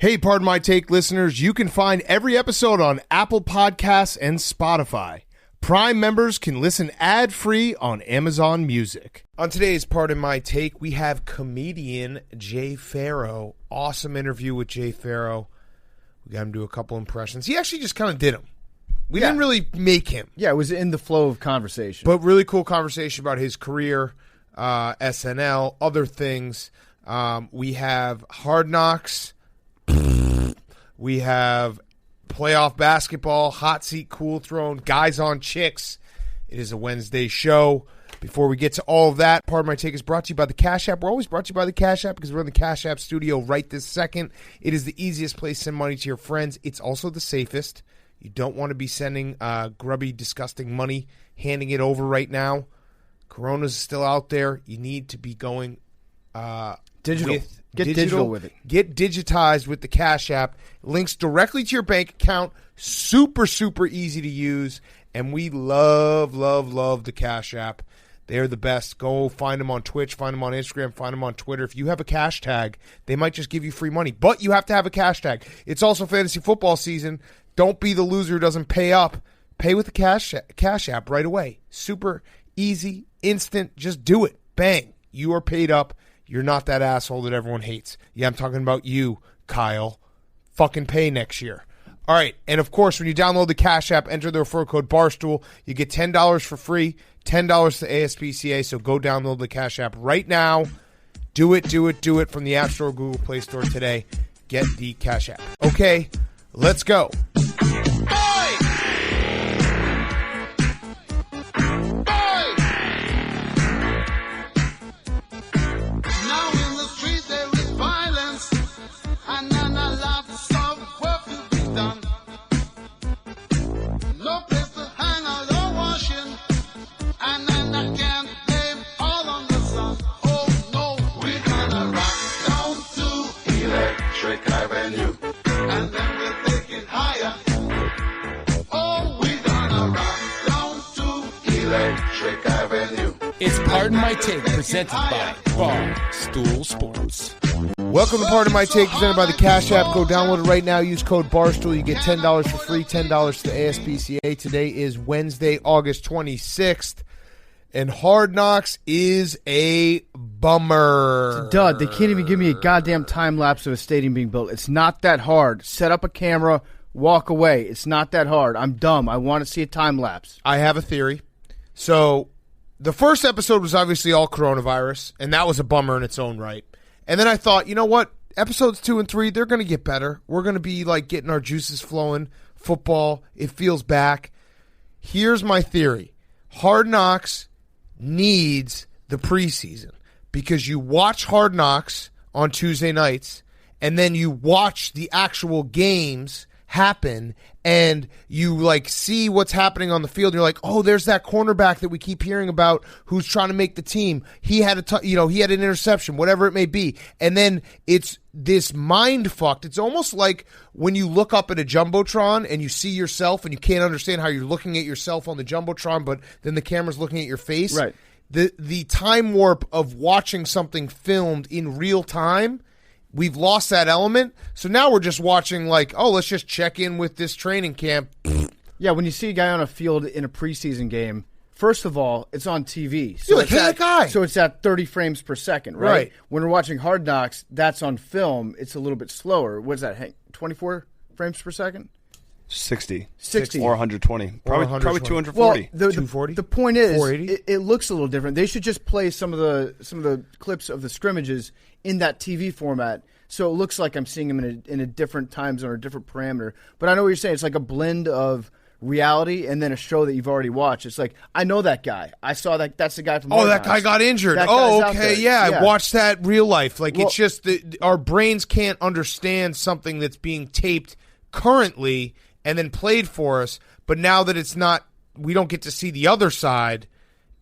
Hey, Pardon My Take listeners, you can find every episode on Apple Podcasts and Spotify. Prime members can listen ad-free on Amazon Music. On today's Pardon My Take, we have comedian Jay Pharoah. Awesome interview with Jay Pharoah. We got him to do a couple impressions. He actually just kind of did them. We didn't really make him. Yeah, it was in the flow of conversation. But really cool conversation about his career, SNL, other things. We have Hard Knocks. We have playoff basketball, hot seat, cool throne, guys on chicks. It is a Wednesday show. Before we get to all of that, Pardon My Take is brought to you by the Cash App. We're always brought to you by the Cash App because we're in the Cash App studio right this second. It is the easiest place to send money to your friends. It's also the safest. You don't want to be sending grubby, disgusting money, handing it over right now. Corona's still out there. You need to be going digital. Get digital with it. Get digitized with the Cash App. Links directly to your bank account. Super, super easy to use. And we love, love, love the Cash App. They're the best. Go find them on Twitch, find them on Instagram, find them on Twitter. If you have a cash tag, they might just give you free money. But you have to have a cash tag. It's also fantasy football season. Don't be the loser who doesn't pay up. Pay with the Cash App right away. Super easy, instant. Just do it. Bang. You are paid up. You're not that asshole that everyone hates. Yeah, I'm talking about you, Kyle. Fucking pay next year. All right, and of course, when you download the Cash App, enter the referral code BARSTOOL. You get $10 for free, $10 to ASPCA, so go download the Cash App right now. Do it from the App Store, Google Play Store today. Get the Cash App. Okay, let's go. It's Pardon My Take, presented by Barstool Sports. Welcome to Pardon My Take, presented by the Cash App. Go download it right now. Use code BARSTOOL. You get $10 for free, $10 to the ASPCA. Today is Wednesday, August 26th, and Hard Knocks is a bummer. It's a dud. They can't even give me a goddamn time lapse of a stadium being built. It's not that hard. Set up a camera, walk away. It's not that hard. I'm dumb. I want to see a time lapse. I have a theory. So the first episode was obviously all coronavirus, and that was a bummer in its own right. And then I thought, you know what? Episodes 2 and 3, they're going to get better. We're going to be like getting our juices flowing. Football, it feels back. Here's my theory. Hard Knocks needs the preseason because you watch Hard Knocks on Tuesday nights, and then you watch the actual games happen, and you like see what's happening on the field. You're like, oh, there's that cornerback that we keep hearing about who's trying to make the team. He had he had an interception, whatever it may be. And then it's this mind fucked. It's almost like when you look up at a Jumbotron and you see yourself and you can't understand how you're looking at yourself on the Jumbotron, but then the camera's looking at your face. Right. The time warp of watching something filmed in real time, we've lost that element. So now we're just watching like, oh, let's just check in with this training camp. Yeah, when you see a guy on a field in a preseason game, first of all, it's on TV. So you're like, hey, that guy. So it's at 30 frames per second, right? When we're watching Hard Knocks, that's on film. It's a little bit slower. What is that, Hank? 24 frames per second? 60 or 120, probably 240. Well, 240. The point is, 480? it looks a little different. They should just play some of the clips of the scrimmages in that TV format, so it looks like I'm seeing them in a different time zone or a different parameter. But I know what you're saying. It's like a blend of reality and then a show that you've already watched. It's like, I know that guy. I saw that. That's the guy from. Oh, that guy got injured. Oh, okay, yeah. I watched that real life. Like, it's just that our brains can't understand something that's being taped currently and then played for us. But now that it's not, we don't get to see the other side.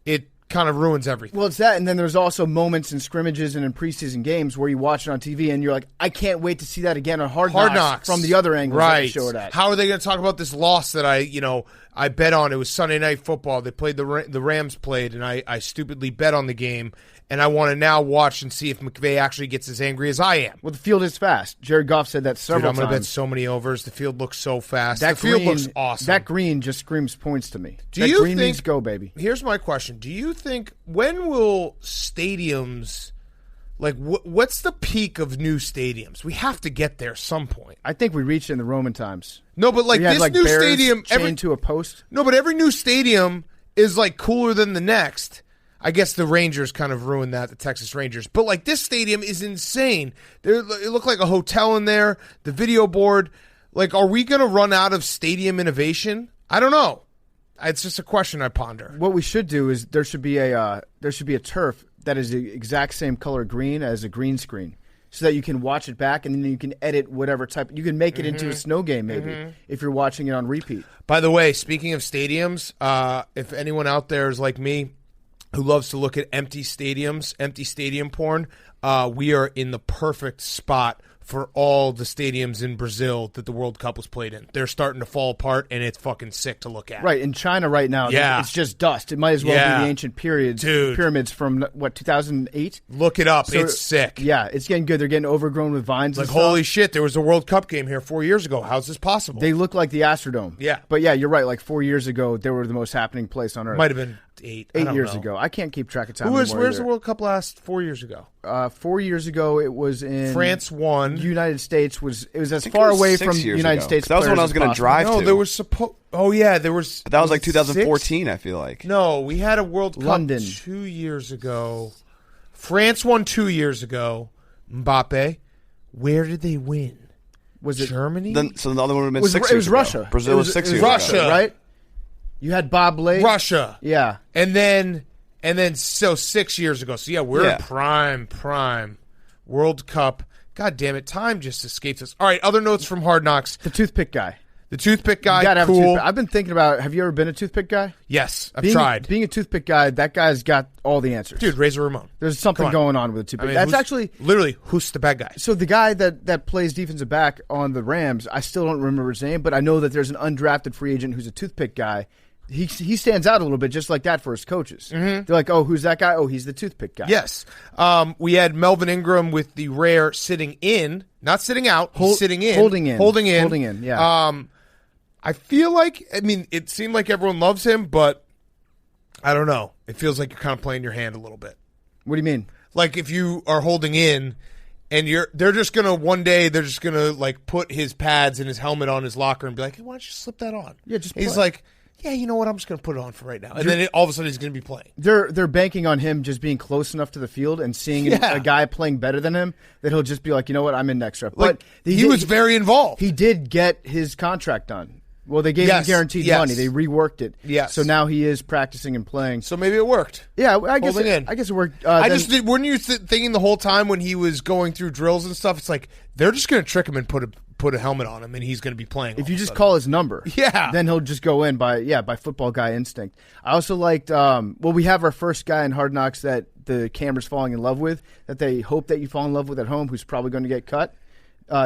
It kind of ruins everything. Well, it's that, and then there's also moments in scrimmages and in preseason games where you watch it on TV and you're like, I can't wait to see that again on Hard Knocks from the other angle that they show it at. How are they going to talk about this loss that I bet on? It was Sunday Night Football. They played the Rams played, and I stupidly bet on the game, and I want to now watch and see if McVay actually gets as angry as I am. Well, the field is fast. Jared Goff said that several I'm going to bet times. so many overs. The field looks so fast. That the field green, looks awesome. That green just screams points to me. Do that you green think, means go, baby. Here's my question. Do you think, when will stadiums, like, what's the peak of new stadiums? We have to get there some point. I think we reached it in the Roman times. No, but like this new bears stadium, chained to a post. No, but every new stadium is like cooler than the next. I guess the Rangers kind of ruined that, the Texas Rangers. But like this stadium is insane. It looked like a hotel in there. The video board. Like, are we going to run out of stadium innovation? I don't know. It's just a question I ponder. What we should do is there should be a turf that is the exact same color green as a green screen, so that you can watch it back and then you can edit whatever type. You can make it into a snow game maybe if you're watching it on repeat. By the way, speaking of stadiums, if anyone out there is like me who loves to look at empty stadiums, empty stadium porn, we are in the perfect spot for all the stadiums in Brazil that the World Cup was played in. They're starting to fall apart, and it's fucking sick to look at. Right, in China right now, it's just dust. It might as well be the ancient pyramids from, 2008? Look it up. So, it's sick. Yeah, it's getting good. They're getting overgrown with vines and like, stuff. holy shit, there was a World Cup game here 4 years ago. How's this possible? They look like the Astrodome. Yeah. But yeah, you're right. Like 4 years ago, they were the most happening place on Earth. Might have been 8 years ago. I can't keep track of time. Where's anymore the World Cup last 4 years ago? 4 years ago, it was in France won. United States was as far away from United States. That was when I was going to drive. No, to. there was there was. But that was like 2014. 6? I feel like. No, we had a World Cup London 2 years ago. France won 2 years ago. Mbappe. Where did they win? Was it Germany? So the other one would have been 6 years ago. It was Russia. Brazil was 6 years ago. Russia, right? You had Bob Lay. Russia. Yeah. And then so 6 years ago. So yeah, we're in prime World Cup. God damn it, time just escapes us. All right, other notes from Hard Knocks. The toothpick guy. The toothpick guy, you gotta have cool. a toothpick. I've been thinking about, have you ever been a toothpick guy? Yes, I've tried. Being a toothpick guy, that guy's got all the answers. Dude, Razor Ramon. There's something going on with a toothpick. That's actually... Literally, who's the bad guy? So the guy that plays defensive back on the Rams, I still don't remember his name, but I know that there's an undrafted free agent who's a toothpick guy. He stands out a little bit just like that for his coaches. They're like, oh, who's that guy? Oh, he's the toothpick guy. Yes. We had Melvin Ingram with the rare sitting in, not sitting out, sitting in. Holding in, yeah. I feel like, it seemed like everyone loves him, but I don't know. It feels like you're kind of playing your hand a little bit. What do you mean? Like if you are holding in and they're just going to, one day, they're just going to like put his pads and his helmet on his locker and be like, hey, why don't you slip that on? Yeah, just He's play. like, yeah, you know what? I'm just going to put it on for right now. And then all of a sudden he's going to be playing. They're banking on him just being close enough to the field and seeing a guy playing better than him that he'll just be like, you know what? I'm in next rep. Like, but he was very involved. He did get his contract done. Well, they gave him guaranteed money. They reworked it. Yes. So now he is practicing and playing. So maybe it worked. Yeah, I guess it worked. Weren't you thinking the whole time when he was going through drills and stuff, it's like they're just going to trick him and put a helmet on him and he's going to be playing. If you just call his number, then he'll just go in by football guy instinct. I also liked, we have our first guy in Hard Knocks that the camera's falling in love with, that they hope that you fall in love with at home, who's probably going to get cut,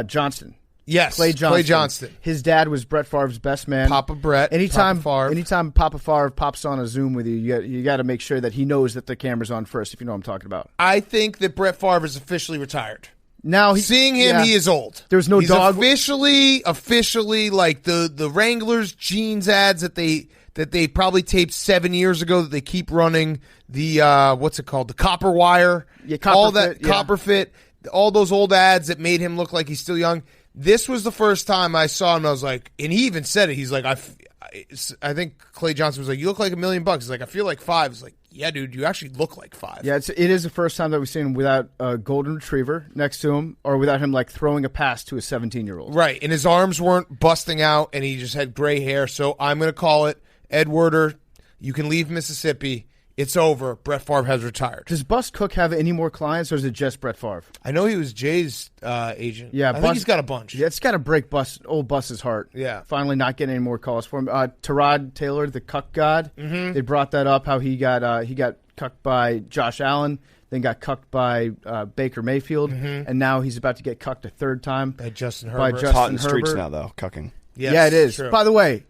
Johnston. Yes, Clay Johnston. His dad was Brett Favre's best man. Papa Brett. Anytime Papa Favre pops on a Zoom with you got to make sure that he knows that the camera's on first, if you know what I'm talking about. I think that Brett Favre is officially retired. Now seeing him, he is old. There's no He's dog. Officially, like the Wranglers jeans ads that they probably taped 7 years ago that they keep running. The what's it called? The copper wire. Yeah, Copper Fit. All those old ads that made him look like he's still young. This was the first time I saw him. I was like, and he even said it. He's like, I think Clay Johnson was like, you look like $1 million. He's like, I feel like 5. He's like, yeah, dude, you actually look like 5. Yeah, it is the first time that we've seen him without a golden retriever next to him, or without him like throwing a pass to a 17-year-old. Right, and his arms weren't busting out, and he just had gray hair. So I'm going to call it, Ed Werder, you can leave Mississippi. It's over. Brett Favre has retired. Does Bus Cook have any more clients, or is it just Brett Favre? I know he was Jay's agent. Yeah, I think he's got a bunch. Yeah, it's got to break old Bus's heart. Yeah. Finally not getting any more calls for him. Tyrod Taylor, the cuck god, they brought that up, how he got cucked by Josh Allen, then got cucked by Baker Mayfield, and now he's about to get cucked a third time. By Justin Herbert. Hot in the streets now, though, cucking. Yes, yeah, it is. True. By the way,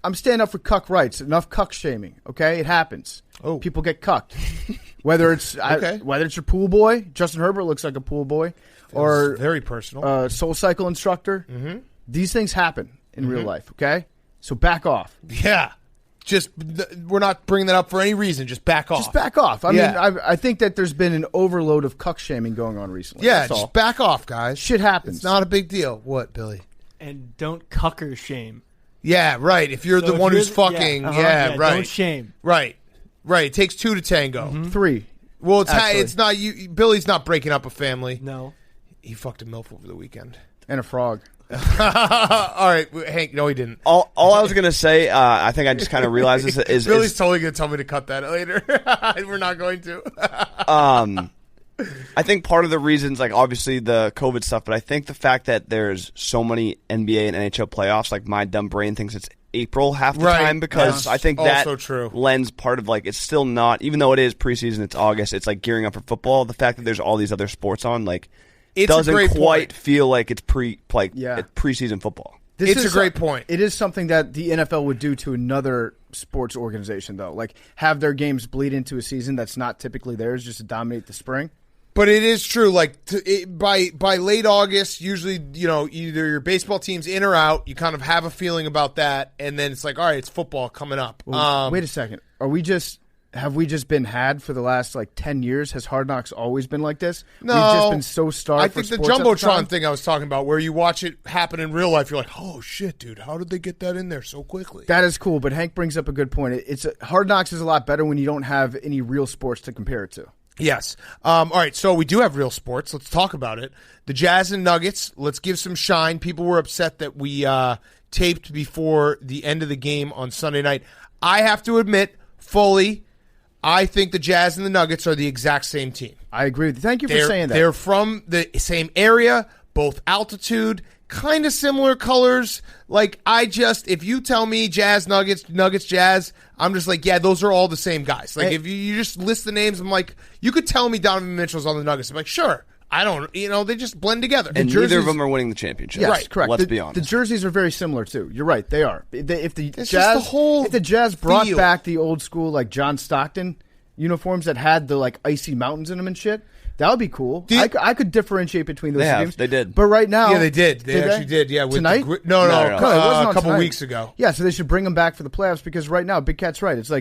I'm standing up for cuck rights. Enough cuck shaming, okay? It happens. Oh. People get cucked. Whether it's your pool boy, Justin Herbert looks like a pool boy, or very personal Soul Cycle instructor. Mm-hmm. These things happen in real life. Okay, so back off. Yeah. We're not bringing that up for any reason. Just back off. Just back off. I mean, I think that there's been an overload of cuck shaming going on recently. Yeah, just back off, guys. Shit happens. It's not a big deal. What, Billy? And don't cucker shame. Yeah, right. If you're the one who's fucking, right. Don't shame. Right. It takes 2 to tango. Mm-hmm. 3. Well, it's not you. Billy's not breaking up a family. No. He fucked a MILF over the weekend. And a frog. All right, Hank. No, he didn't. All I was gonna say, I think I just kind of realized this is Billy's totally gonna tell me to cut that later. We're not going to. I think part of the reasons, like obviously the COVID stuff, but I think the fact that there's so many NBA and NHL playoffs, like my dumb brain thinks it's April half the time because I think that lends part of like it's still not, even though it is preseason, it's August, it's like gearing up for football. The fact that there's all these other sports on, like. It doesn't quite feel like it's preseason football. It's a great point. It is something that the NFL would do to another sports organization, though. Like, have their games bleed into a season that's not typically theirs just to dominate the spring. But it is true. Like, by late August, usually, either your baseball team's in or out. You kind of have a feeling about that. And then it's like, all right, it's football coming up. Well, wait a second. Have we just been had for the last 10 years? Has Hard Knocks always been like this? No. We've just been so starved. I think the Jumbotron thing I was talking about, where you watch it happen in real life, you're like, oh shit, dude, how did they get that in there so quickly? That is cool, but Hank brings up a good point. Hard Knocks is a lot better when you don't have any real sports to compare it to. Yes. All right, so we do have real sports. Let's talk about it. The Jazz and Nuggets, let's give some shine. People were upset that we taped before the end of the game on Sunday night. I have to admit, fully, I think the Jazz and the Nuggets are the exact same team. I agree with you. Thank you for saying that. They're from the same area, both altitude, kind of similar colors. If you tell me Jazz, Nuggets, Nuggets, Jazz, I'm just like, yeah, those are all the same guys. If you just list the names, I'm like, you could tell me Donovan Mitchell's on the Nuggets. I'm like, sure. I don't, they just blend together. And neither of them are winning the championship. Yes, right, correct. Let's be honest. The jerseys are very similar too. You're right, they are. If the Jazz brought back the old school John Stockton uniforms that had the icy mountains in them and shit, that would be cool. I could differentiate between those games. They did. But right now, yeah, they did. They actually did. Yeah, with tonight. No, it wasn't a couple tonight. weeks ago. Yeah, so they should bring them back for the playoffs because right now, Big Cat's right. It's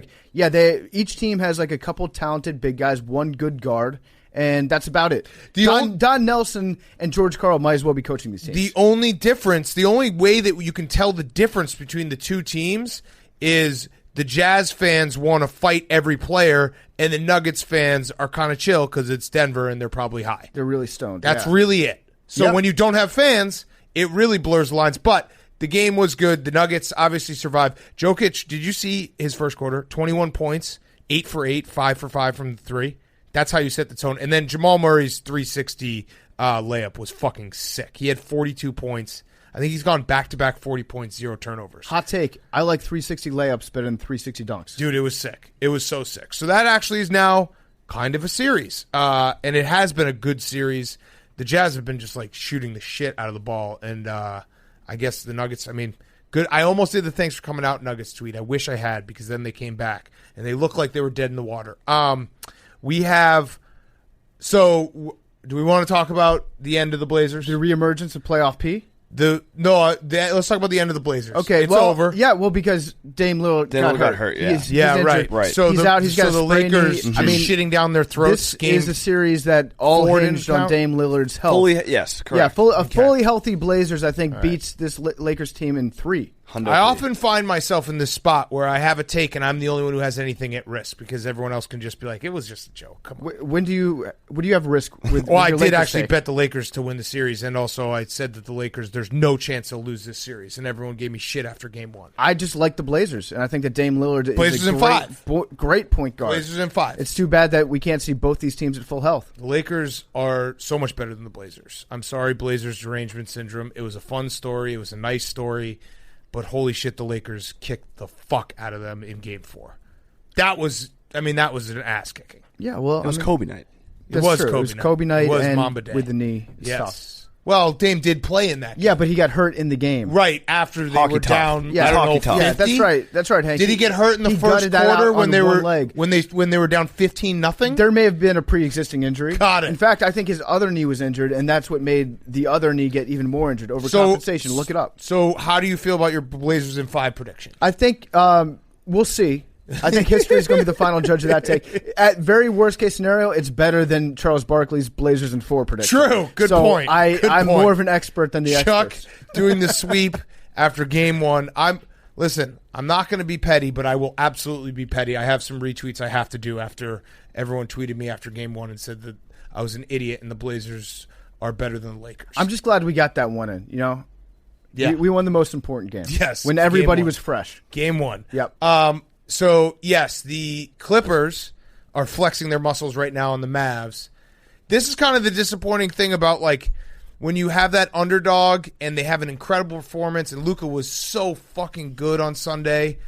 each team has a couple talented big guys, one good guard. And that's about it. Don Nelson and George Karl might as well be coaching these teams. The only way that you can tell the difference between the two teams is the Jazz fans want to fight every player, and the Nuggets fans are kind of chill because it's Denver and they're probably high. They're really stoned. That's really it. So when you don't have fans, it really blurs the lines. But the game was good. The Nuggets obviously survived. Jokic, did you see his first quarter? 21 points, 8 for 8, 5 for 5 from the three. That's how you set the tone. And then Jamal Murray's 360 layup was fucking sick. He had 42 points. I think he's gone back-to-back 40 points, 0 turnovers. Hot take. I like 360 layups better than 360 dunks. Dude, it was sick. It was so sick. So that actually is now kind of a series. And it has been a good series. The Jazz have been just shooting the shit out of the ball. And I guess the Nuggets, good. I almost did the thanks for coming out Nuggets tweet. I wish I had because then they came back. And they looked like they were dead in the water. We have do we want to talk about the end of the Blazers? The reemergence of playoff P? Let's talk about the end of the Blazers. Okay, it's over. Yeah, because Dame Lillard got hurt. Yeah, he's injured. Right. So he's out. He's got the Lakers shitting down their throats. This is a series that all hinged on Dame Lillard's health. Yes, correct. Yeah, fully healthy Blazers, I think, beats this Lakers team in 3. I often find myself in this spot where I have a take and I'm the only one who has anything at risk because everyone else can just be like, it was just a joke. Come on. When do you have risk with? Well, I did Lakers actually bet the Lakers to win the series, and also I said that the Lakers, there's no chance they'll lose this series, and everyone gave me shit after game 1. I just like the Blazers, and I think that Dame Lillard Blazers is a in 5. Great point guard. Blazers in 5. It's too bad that we can't see both these teams at full health. The Lakers are so much better than the Blazers. I'm sorry, Blazers derangement syndrome. It was a fun story. It was a nice story. But holy shit, the Lakers kicked the fuck out of them in Game 4. That was an ass kicking. Yeah, well, it was Kobe night. It was Kobe night. It was and Mamba Day with the knee. Yes. Well, Dame did play in that game. Yeah, but he got hurt in the game. Right, after they were down, yeah, I don't know, 50? Yeah, that's right, Hank. Did he get hurt in the first quarter when they were down 15-0? There may have been a pre-existing injury. Got it. In fact, I think his other knee was injured, and that's what made the other knee get even more injured. Overcompensation. Look it up. So how do you feel about your Blazers in 5 prediction? I think we'll see. I think history is going to be the final judge of that take. At very worst case scenario, it's better than Charles Barkley's Blazers in 4 prediction. True. Good point. I'm more of an expert than the experts. Chuck doing the sweep after game 1. I'm not going to be petty, but I will absolutely be petty. I have some retweets I have to do after everyone tweeted me after game 1 and said that I was an idiot and the Blazers are better than the Lakers. I'm just glad we got that one in, Yeah. We won the most important game. Yes. When everybody was fresh. Game 1. Yep. So, yes, the Clippers are flexing their muscles right now on the Mavs. This is kind of the disappointing thing about, when you have that underdog and they have an incredible performance, and Luka was so fucking good on Sunday,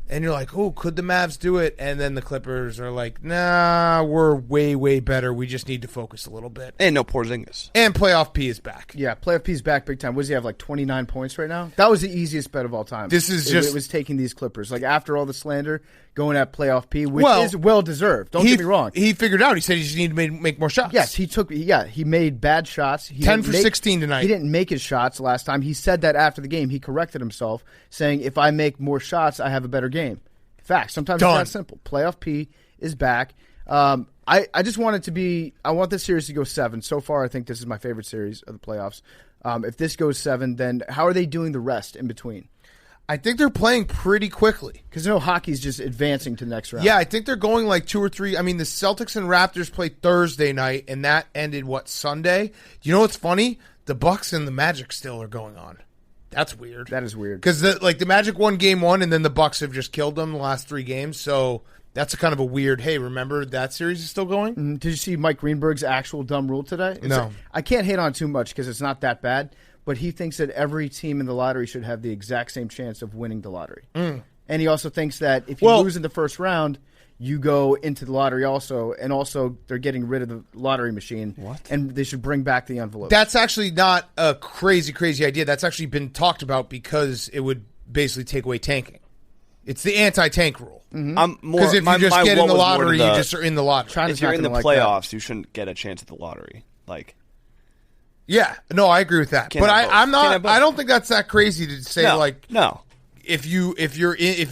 and you're like, oh, could the Mavs do it? And then the Clippers are like, nah, we're way, way better. We just need to focus a little bit. And no Porzingis. And Playoff P is back. Yeah, Playoff P is back big time. What does he have, 29 points right now? That was the easiest bet of all time. It was taking these Clippers. After all the slander, going at Playoff P, which is well-deserved. Don't get me wrong. He figured out. He said he just needed to make more shots. Yes, he made bad shots. 10 for 16 tonight. He didn't make his shots last time. He said that after the game. He corrected himself, saying, if I make more shots, I have a better game. Fact. Sometimes it's that simple. Playoff P is back. I just want it to be – I want this series to go 7. So far, I think this is my favorite series of the playoffs. If this goes 7, then how are they doing the rest in between? I think they're playing pretty quickly. Because hockey's just advancing to the next round. Yeah, I think they're going 2 or 3. I mean, the Celtics and Raptors played Thursday night, and that ended, Sunday? You know what's funny? The Bucks and the Magic still are going on. That's weird. That is weird. Because the Magic won game 1, and then the Bucks have just killed them the last 3 games. So that's a kind of a weird, hey, remember that series is still going? Mm-hmm. Did you see Mike Greenberg's actual dumb rule today? No. I can't hate on it too much because it's not that bad, but he thinks that every team in the lottery should have the exact same chance of winning the lottery. And he also thinks that if you lose in the first round, you go into the lottery also, and also they're getting rid of the lottery machine. What? And they should bring back the envelope. That's actually not a crazy, crazy idea. That's actually been talked about because it would basically take away tanking. It's the anti-tank rule. Because if you just get in the lottery, you just are in the lottery. If you're in the playoffs, you shouldn't get a chance at the lottery. Yeah, no, I agree with that. But I don't think that's that crazy to say no. If you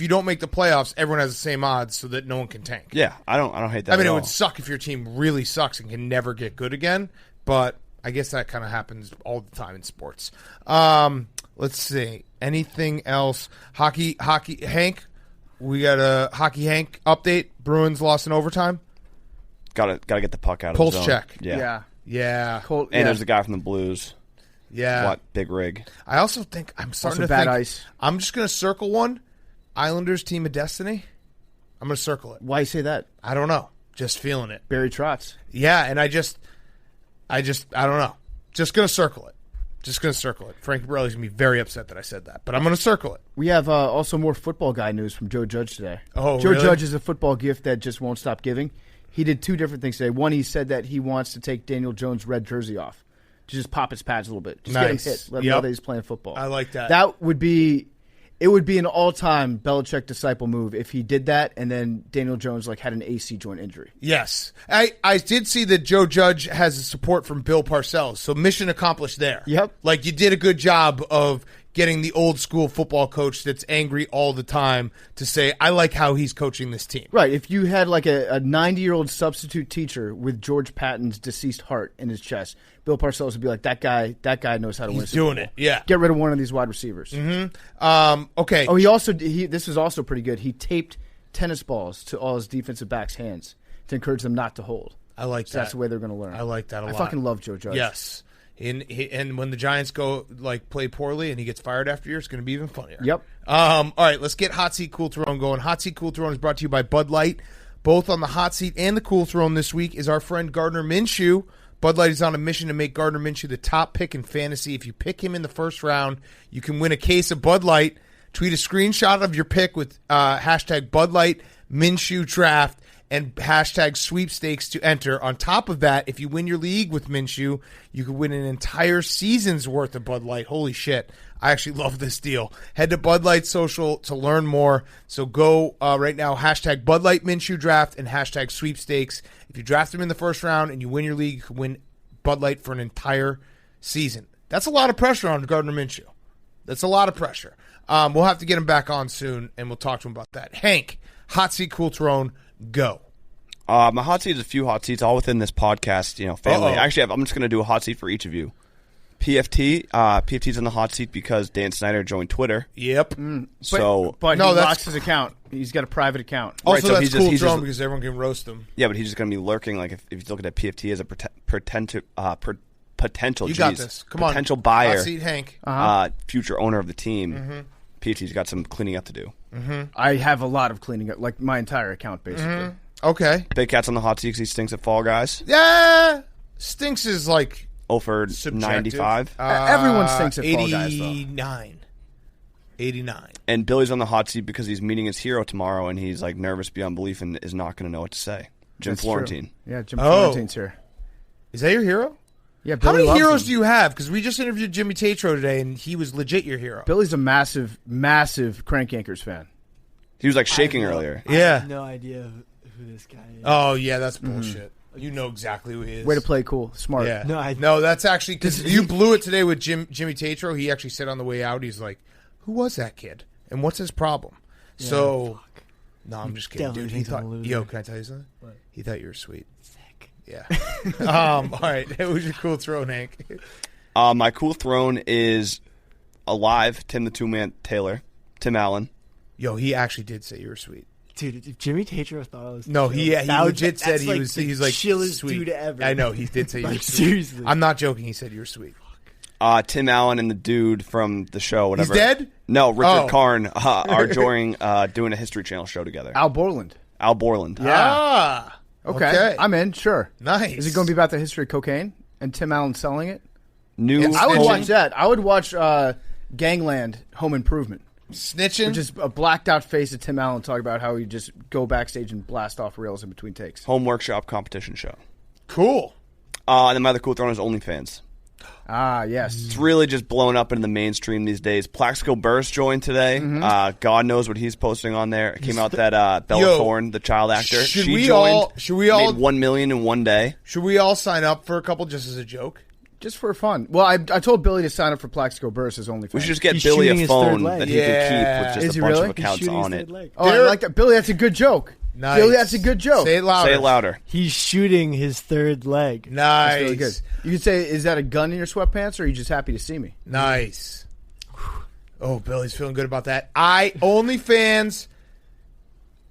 don't make the playoffs, everyone has the same odds so that no one can tank. Yeah, I don't hate that. I mean, it would suck if your team really sucks and can never get good again, but I guess that kind of happens all the time in sports. Let's see. Anything else? Hockey Hank, we got a Hockey Hank update. Bruins lost in overtime. Got to get the puck out of Pulse the zone. check. Yeah. And there's the guy from the Blues. Yeah. Big rig. I also think I'm starting also to bad think ice. I'm just going to circle one. Islanders Team of Destiny. I'm going to circle it. Why you say that? I don't know. Just feeling it. Barry Trotz. Yeah, and I don't know. Just going to circle it. Frank Borelli's going to be very upset that I said that, but I'm going to circle it. We have also more football guy news from Joe Judge today. Oh, Joe really? Judge is a football gift that just won't stop giving. He did 2 different things today. One, he said that he wants to take Daniel Jones' red jersey off. Just pop his pads a little bit. Just get him hit. Let him know that he's playing football. I like that. That would be an all-time Belichick disciple move if he did that and then Daniel Jones had an AC joint injury. Yes. I did see that Joe Judge has support from Bill Parcells, so mission accomplished there. Yep. You did a good job of getting the old school football coach that's angry all the time to say, I like how he's coaching this team. Right. If you had a 90-year-old substitute teacher with George Patton's deceased heart in his chest, Bill Parcells would be like, that guy knows how to win. He's doing it. Yeah. Get rid of one of these wide receivers. Mm-hmm. Okay. Oh, this was also pretty good. He taped tennis balls to all his defensive backs' hands to encourage them not to hold. I like that. That's the way they're going to learn. I like that a lot. I fucking love Joe Judge. Yes. And when the Giants go play poorly and he gets fired after a year, it's going to be even funnier. Yep. All right, let's get Hot Seat Cool Throne going. Hot Seat Cool Throne is brought to you by Bud Light. Both on the Hot Seat and the Cool Throne this week is our friend Gardner Minshew. Bud Light is on a mission to make Gardner Minshew the top pick in fantasy. If you pick him in the first round, you can win a case of Bud Light. Tweet a screenshot of your pick with hashtag Bud Light Minshew Draft, and hashtag sweepstakes to enter. On top of that, if you win your league with Minshew, you could win an entire season's worth of Bud Light. Holy shit. I actually love this deal. Head to Bud Light Social to learn more. So go right now, hashtag Bud Light Minshew Draft and hashtag sweepstakes. If you draft him in the first round and you win your league, you can win Bud Light for an entire season. That's a lot of pressure on Gardner Minshew. That's a lot of pressure. We'll have to get him back on soon, and we'll talk to him about that. Hank, hot seat, cool throne, go. My hot seat is a few hot seats, all within this podcast, family. Actually, I'm just going to do a hot seat for each of you. PFT's in the hot seat because Dan Snyder joined Twitter. Yep. But he locks his account. He's got a private account. Also, right, so that's cool throne because everyone can roast him. Yeah, but he's just going to be lurking. Like if you look at PFT as a potential, got this. Come potential buyer, hot seat, Hank. Future owner of the team. PFT's got some cleaning up to do. I have a lot of cleaning up, like my entire account, basically. Okay. Big Cat's on the hot seat because he stinks at Fall Guys. Yeah, stinks is like 0 for 95. Everyone stinks at Fall Guys, though. 89. And Billy's on the hot seat because he's meeting his hero tomorrow, and he's like nervous beyond belief and is not going to know what to say. Jim Florentine. True. Yeah, Jim Florentine's here. Is that your hero? Yeah, Billy. How many heroes do you have? Because we just interviewed Jimmy Tatro today, and he was legit your hero. Billy's a massive, massive Crank Yankers fan. He was like shaking earlier. I have no idea who this guy is. Oh, yeah, that's bullshit. You know exactly who he is. Way to play cool. Smart. Yeah. No, that's actually because you blew it today with Jimmy Tatro. He actually said on the way out, he's like, who was that kid? And what's his problem? Yeah, no, I'm just kidding, dude. He thought, can I tell you something? What? He thought you were sweet. Sick. Yeah. All right. Who's your cool throne, Hank? My cool throne is alive, Tim the Two-Man Taylor, Tim Allen. Yo, he actually did say you were sweet. Dude, if Jimmy Tatro thought I was he legit said like he's like chillest sweet dude ever. I know, he did say you were sweet. Seriously. I'm not joking, he said you were sweet. Tim Allen and the dude from the show, whatever. He's dead? No, Richard Karn are doing a History Channel show together. Al Borland. Yeah. Okay. I'm in, sure. Nice. Is it going to be about the history of cocaine and Tim Allen selling it? I would watch that. I would watch Gangland Home Improvement. Snitching? Which is a blacked out face of Tim Allen talking about how he just go backstage and blast off rails in between takes. Home workshop competition show. Cool. And then my other cool throne is OnlyFans. Ah, yes. It's really just blown up in the mainstream these days. Plaxico Burress joined today. God knows what he's posting on there. It came out that Bella Thorne, the child actor, should she we joined. all made $1 million in one day. Should we all sign up for a couple just as a joke? Just for fun. Well, I told Billy to sign up for Plaxico Burress' OnlyFans. We should just get Billy a phone that he can keep with just a bunch of accounts on it. Oh, I like that. Billy, that's a good joke. Nice. Billy, that's a good joke. Say it louder. Say it louder. He's shooting his third leg. Nice. That's really good. You could say, is that a gun in your sweatpants, or are you just happy to see me? Nice. Oh, Billy's feeling good about that. OnlyFans,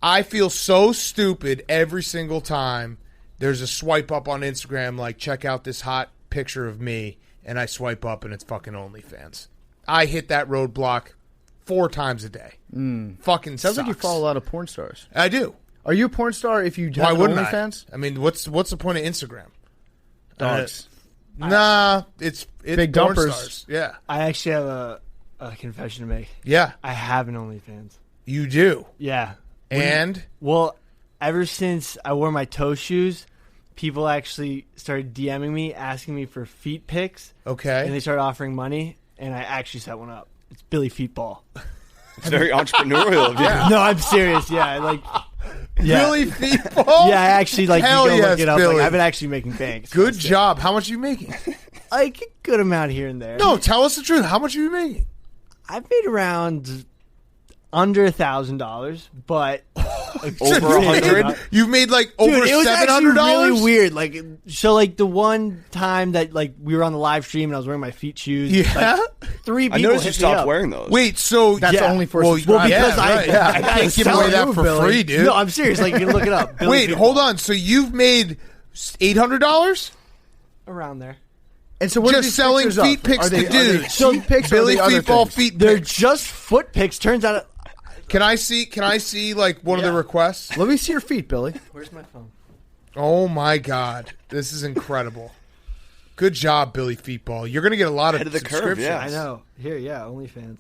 I feel so stupid every single time there's a swipe up on Instagram, like, check out this hot picture of me, and I swipe up and it's fucking OnlyFans. I hit that roadblock 4 times a day. Fucking Sounds sucks. like you follow a lot of porn stars. I do. Are you a porn star if you Why have wouldn't OnlyFans? I mean, what's the point of Instagram? Dogs. Nah, it's big porn dumpers. stars. Yeah. I actually have a confession to make. Yeah. I have an OnlyFans. You do. Yeah. And? Well, ever since I wore my toe shoes, people actually started DMing me, asking me for feet pics. Okay. And they started offering money, and I actually set one up. It's Billy Feetball. It's very entrepreneurial of you. Yeah. No, I'm serious. Yeah, Billy Feetball? Yeah, I actually Hell you go look it up. Billy. Like, I've been actually making banks. Good job. How much are you making? Like a good amount here and there. No, tell us the truth. How much are you making? I've made around under $1,000, but over 100. You've made like over Dude, it was actually $700. really weird. Like, so like the one time that like we were on the live stream and I was wearing my feet shoes. Yeah. Like, 3 people. I noticed you hit me stopped up. wearing those. Wait, so That's only for subscribers. yeah, because right. I can't give away that for free, dude. No, I'm serious. Like, you can look it up. Billy Wait, Feetball. hold on. So you've made $800 Around there. And so what are just these selling pictures feet of? pics Are they- to are they dudes. feet pics or are Billy they other Feetball things? feet They're pics. just foot pics. Turns out. Can I see like one of the requests? Let me see your feet, Billy. Where's my phone? Oh my God, this is incredible. Good job, Billy Feetball. You're going to get a lot of Ahead of the curve, subscriptions. yeah. I know. Here, yeah, OnlyFans.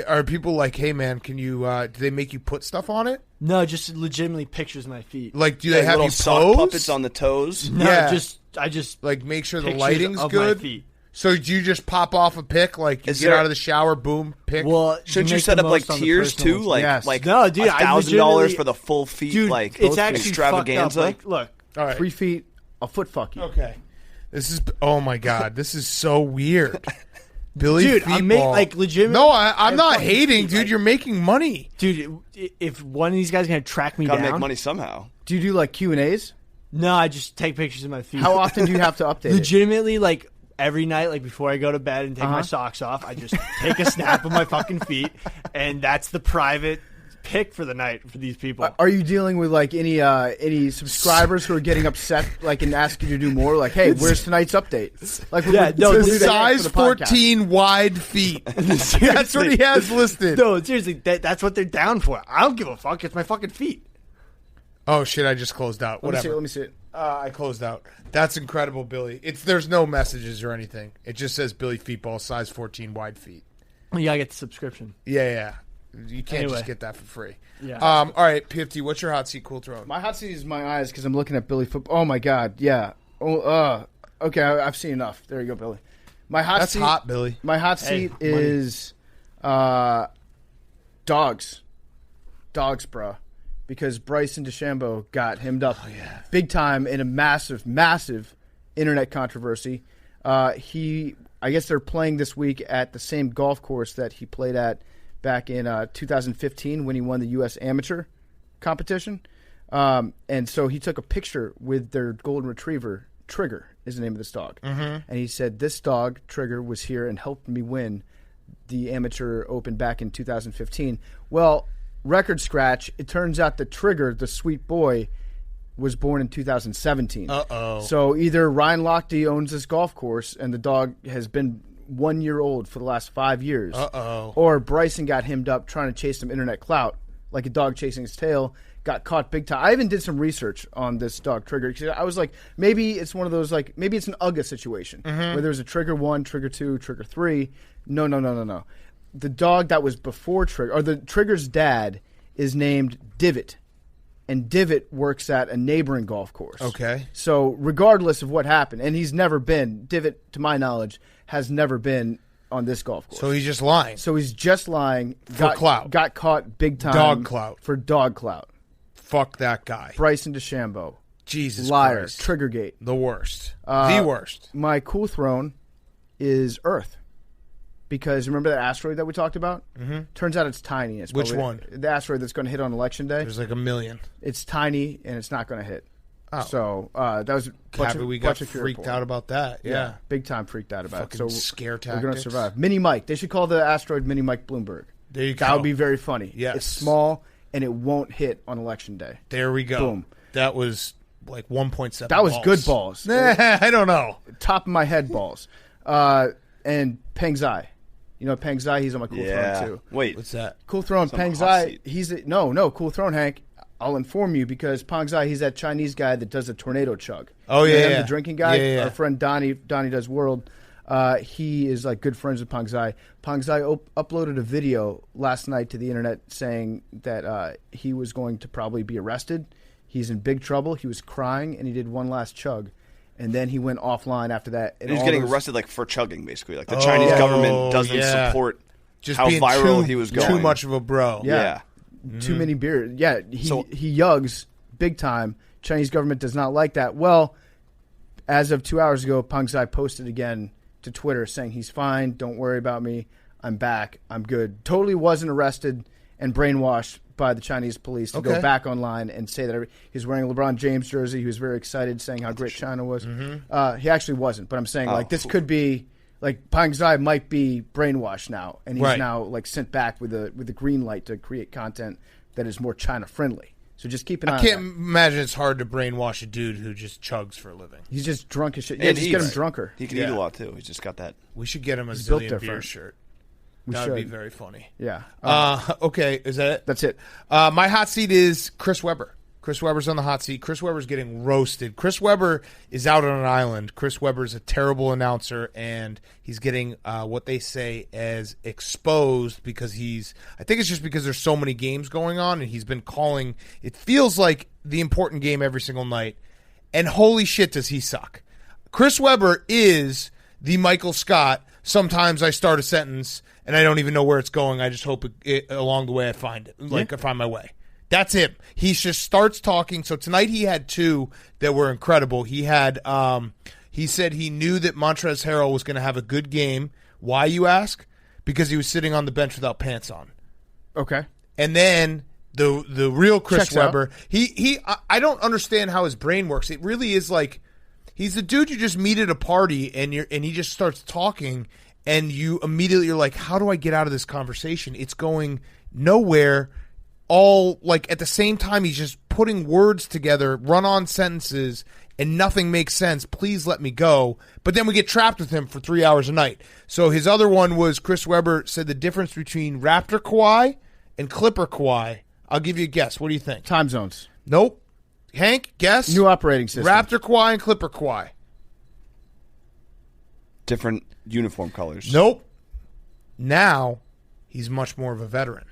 Are people like, hey man, can you? Do they make you put stuff on it? No, just legitimately pictures of my feet. Like, do they have little you sock pose? puppets on the toes? No, I just like make sure the pictures lighting's of good. My feet. So do you just pop off a pic? Like you get out of the shower, boom, pic. Well, shouldn't you set up like tiers too? Like no, dude, $1,000 for the full feet, dude, like it's actually extravaganza. Like, look, all right. 3 feet, a foot fuck you. Okay, this is oh my god, this is so weird. Billy, dude, I make like legitimate. No, I'm not hating, dude. You're making money, dude. If one of these guys is gonna track me Gotta down, make money somehow. Do you do like Q&As? No, I just take pictures of my feet. How often do you have to update legitimately, like every night, like before I go to bed and take my socks off, I just take a snap of my fucking feet, and that's the private pick for the night for these people. Are you dealing with like any subscribers who are getting upset, like and asking you to do more? Like, hey, where's tonight's update? Like, the size 14 wide feet. That's what he has listed. No, seriously, that's what they're down for. I don't give a fuck. It's my fucking feet. Oh shit! I just closed out. Whatever. Let me see it. I closed out. That's incredible, Billy. There's no messages or anything. It just says Billy Feetball, size 14 wide feet. You gotta get the subscription. Yeah. You can't just get that for free. Yeah. All right, Pifty, what's your hot seat, cool throne? My hot seat is my eyes because I'm looking at Billy Football. Oh my god, yeah. Oh, okay. I've seen enough. There you go, Billy. My hot That's seat. hot, Billy. My hot seat is dogs, bro. Because Bryson DeChambeau got hemmed up big time in a massive, massive internet controversy. I guess they're playing this week at the same golf course that he played at back in 2015 when he won the U.S. Amateur competition. And so he took a picture with their golden retriever. Trigger is the name of this dog. And he said, this dog, Trigger, was here and helped me win the Amateur Open back in 2015. Well, record scratch, it turns out that Trigger, the sweet boy, was born in 2017. Uh-oh. So either Ryan Lochte owns this golf course and the dog has been 1 year old for the last 5 years. Uh-oh. Or Bryson got hemmed up trying to chase some internet clout, like a dog chasing its tail, got caught big time. I even did some research on this dog, Trigger, because I was like, maybe it's one of those, like, maybe it's an UGA situation where there's a Trigger 1, Trigger 2, Trigger 3. No. The dog that was before Trigger, or the Trigger's dad, is named Divot. And Divot works at a neighboring golf course. Okay. So regardless of what happened, and he's never been, Divot, to my knowledge, has never been on this golf course. So he's just lying. So he's just lying. For clout. Got caught big time. Dog clout. For dog clout. Fuck that guy. Bryson DeChambeau. Jesus Liar. Christ. Triggergate. The worst. The worst. My cool throne is Earth. Because remember that asteroid that we talked about? Mm-hmm. Turns out it's tiny. It's Which one? The asteroid that's going to hit on Election Day. There's like 1 million. It's tiny, and it's not going to hit. Oh. So that was we got freaked out about that. Yeah. Big time freaked out about Fucking it. So scare we're tactics. going to survive. Mini Mike. They should call the asteroid Mini Mike Bloomberg. There you go. That would be very funny. Yes. It's small, and it won't hit on Election Day. There we go. Boom. That was like 1.7 That was balls. good balls. I don't know. Top of my head balls. And Peng Zai. You know Peng Zai, he's on my cool throne too. Wait, what's that? Cool throne, Peng Zai. No, cool throne, Hank. I'll inform you because Peng Zai, he's that Chinese guy that does the tornado chug. Oh yeah, the drinking guy. Yeah. Our friend Donnie does World. He is like good friends with Peng Zai. Peng Zai uploaded a video last night to the internet saying that he was going to probably be arrested. He's in big trouble. He was crying and he did one last chug. And then he went offline after that. And he was getting arrested like for chugging, basically. Like the Chinese government doesn't support just how being viral he was going. Too much of a bro. Yeah. Too many beers. Yeah, he yugs big time. Chinese government does not like that. Well, as of 2 hours ago, Peng Zai posted again to Twitter saying he's fine. Don't worry about me. I'm back. I'm good. Totally wasn't arrested and brainwashed by the Chinese police to go back online and say that he was wearing a LeBron James jersey. He was very excited, saying how great China was. He actually wasn't, but I'm saying this could be like Peng Zai might be brainwashed now, and he's now like sent back with a green light to create content that is more China friendly. So just keep an eye on that. I can't imagine it's hard to brainwash a dude who just chugs for a living. He's just drunk as shit. Yeah, just get him drunker. He can eat a lot too. He's just got that. We should get him a He's built zillion different. beer shirt. We That should. would be very funny. Yeah. Okay, is that it? That's it. My hot seat is Chris Webber. Chris Webber's on the hot seat. Chris Webber's getting roasted. Chris Webber is out on an island. Chris Webber's a terrible announcer, and he's getting what they say as exposed because I think it's just because there's so many games going on, and he's been calling, it feels like the important game every single night, and holy shit does he suck. Chris Webber is the Michael Scott, sometimes I start a sentence, and I don't even know where it's going. I just hope along the way I find it, I find my way. That's him. He just starts talking. So tonight he had two that were incredible. He had, he said he knew that Montrezl Harrell was going to have a good game. Why, you ask? Because he was sitting on the bench without pants on. Okay. And then the real Chris Checks Webber, out. I don't understand how his brain works. It really is like he's the dude you just meet at a party and he just starts talking and you immediately you're like, how do I get out of this conversation? It's going nowhere. All like at the same time, he's just putting words together, run-on sentences, and nothing makes sense. Please let me go. But then we get trapped with him for 3 hours a night. So his other one was Chris Webber said the difference between Raptor Kawhi and Clipper Kawhi. I'll give you a guess. What do you think? Time zones. Nope. Hank, guess. New operating system. Raptor Kawhi and Clipper Kawhi. Different uniform colors. Nope. Now he's much more of a veteran.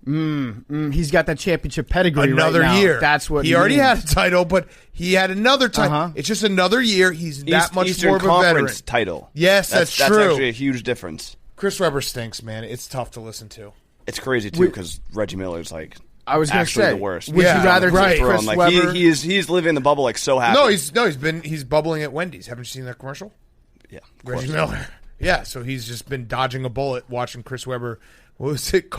He's got that championship pedigree another right now. year. That's what he already had a title, but he had another title. Uh-huh. It's just another year. He's that much Eastern more of a Conference veteran. title. Yes, that's true. That's actually a huge difference. Chris Webber stinks, man. It's tough to listen to. It's crazy too because Reggie Miller's like I was going to say the worst. Would you rather take Chris like, Webber? He's living the bubble like so happy. He's bubbling at Wendy's. Haven't you seen that commercial? Yeah, Reggie Miller. Yeah, so he's just been dodging a bullet watching Chris Webber. What was it?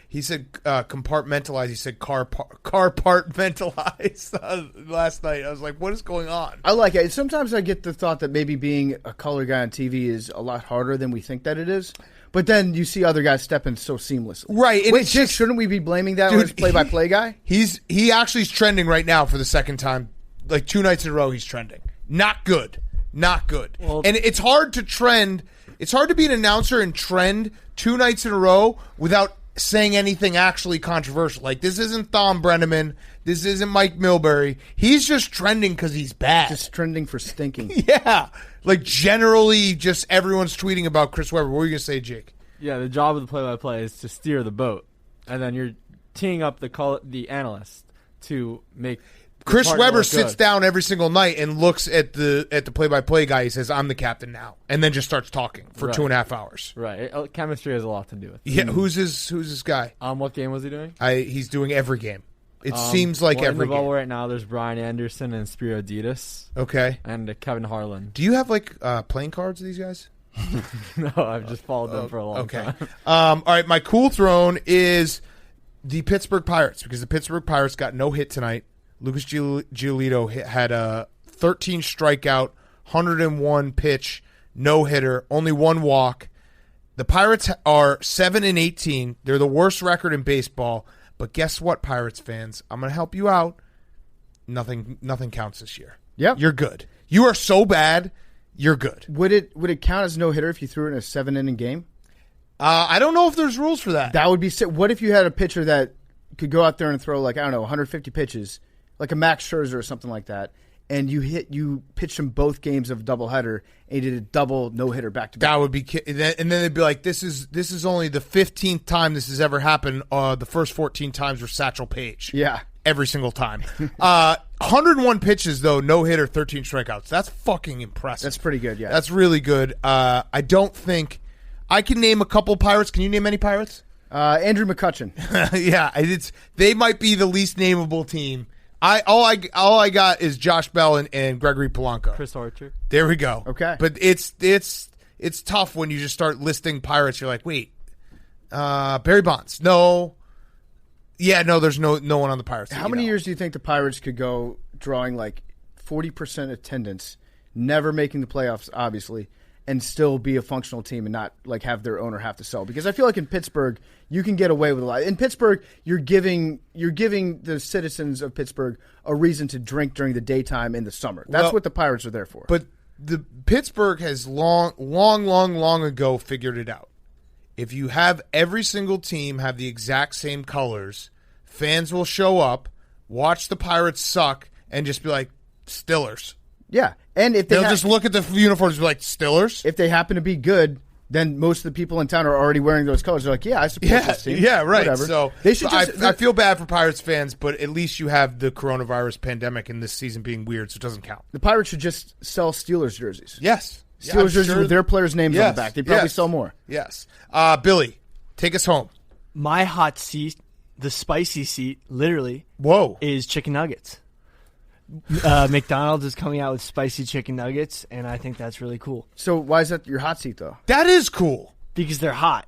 He said compartmentalize. He said compartmentalize last night. I was like, what is going on? I like it. Sometimes I get the thought that maybe being a color guy on TV is a lot harder than we think that it is. But then you see other guys step in so seamlessly. Right. And wait, shouldn't we be blaming that on his play-by-play guy? He actually is trending right now for the second time. Like 2 nights in a row he's trending. Not good. Not good. Well, and it's hard to trend. It's hard to be an announcer and trend 2 nights in a row without saying anything actually controversial. Like, this isn't Thom Brenneman. This isn't Mike Milbury. He's just trending because he's bad. Just trending for stinking. Yeah. Like, generally, just everyone's tweeting about Chris Webber. What were you going to say, Jake? Yeah, the job of the play-by-play is to steer the boat. And then you're teeing up the analyst to make Chris Webber sits down every single night and looks at the play-by-play guy. He says, I'm the captain now. And then just starts talking for 2.5 hours. Right. Chemistry has a lot to do with it. Yeah, who's this guy? What game was he doing? He's doing every game. It seems like every game. In the bubble right now, there's Brian Anderson and Spiro Ditas. Okay. And Kevin Harlan. Do you have, playing cards of these guys? No, I've just followed them for a long time. All right, my cool throne is the Pittsburgh Pirates because the Pittsburgh Pirates got no hit tonight. Lucas Giolito had a 13 strikeout, 101 pitch, no hitter, only one walk. The Pirates are 7-18. They're the worst record in baseball. But guess what, Pirates fans? I'm going to help you out. Nothing counts this year. Yep. You're good. You are so bad, you're good. Would it count as no hitter if you threw it in a 7-inning game? I don't know if there's rules for that. That would be sick. What if you had a pitcher that could go out there and throw 150 pitches, like a Max Scherzer or something like that, and you pitched him both games of a doubleheader, and you did a double no-hitter back-to-back. That would be, and then they'd be like, this is only the 15th time this has ever happened. The first 14 times were Satchel Paige. Yeah. Every single time. 101 pitches, though, no-hitter, 13 strikeouts. That's fucking impressive. That's pretty good, yeah. That's really good. I don't think, I can name a couple Pirates. Can you name any Pirates? Andrew McCutchen. Yeah, they might be the least nameable team. All I got is Josh Bell and Gregory Polanco. Chris Archer. There we go. Okay. But it's tough when you just start listing Pirates. You're like, wait, Barry Bonds. No. Yeah, no, there's no one on the Pirates. How many years do you think the Pirates could go drawing 40% attendance, never making the playoffs, obviously, and still be a functional team and not have their owner have to sell? Because I feel like in Pittsburgh you can get away with a lot. In Pittsburgh, you're giving the citizens of Pittsburgh a reason to drink during the daytime in the summer. That's what the Pirates are there for. But the Pittsburgh has long ago figured it out. If you have every single team have the exact same colors, fans will show up watch the Pirates suck, and just be like, Stillers. Yeah, and if they'll just look at the uniforms and be like, Stillers? If they happen to be good, then most of the people in town are already wearing those colors. They're like, yeah, I support this team. Yeah, right. Whatever. So they should just, I feel bad for Pirates fans, but at least you have the coronavirus pandemic and this season being weird, so it doesn't count. The Pirates should just sell Steelers jerseys. Yes. Steelers jerseys with their players' names on the back. They probably sell more. Yes. Billy, take us home. My hot seat, the spicy seat, literally, is chicken nuggets. McDonald's is coming out with spicy chicken nuggets, and I think that's really cool. So why is that your hot seat, though? That is cool. Because they're hot.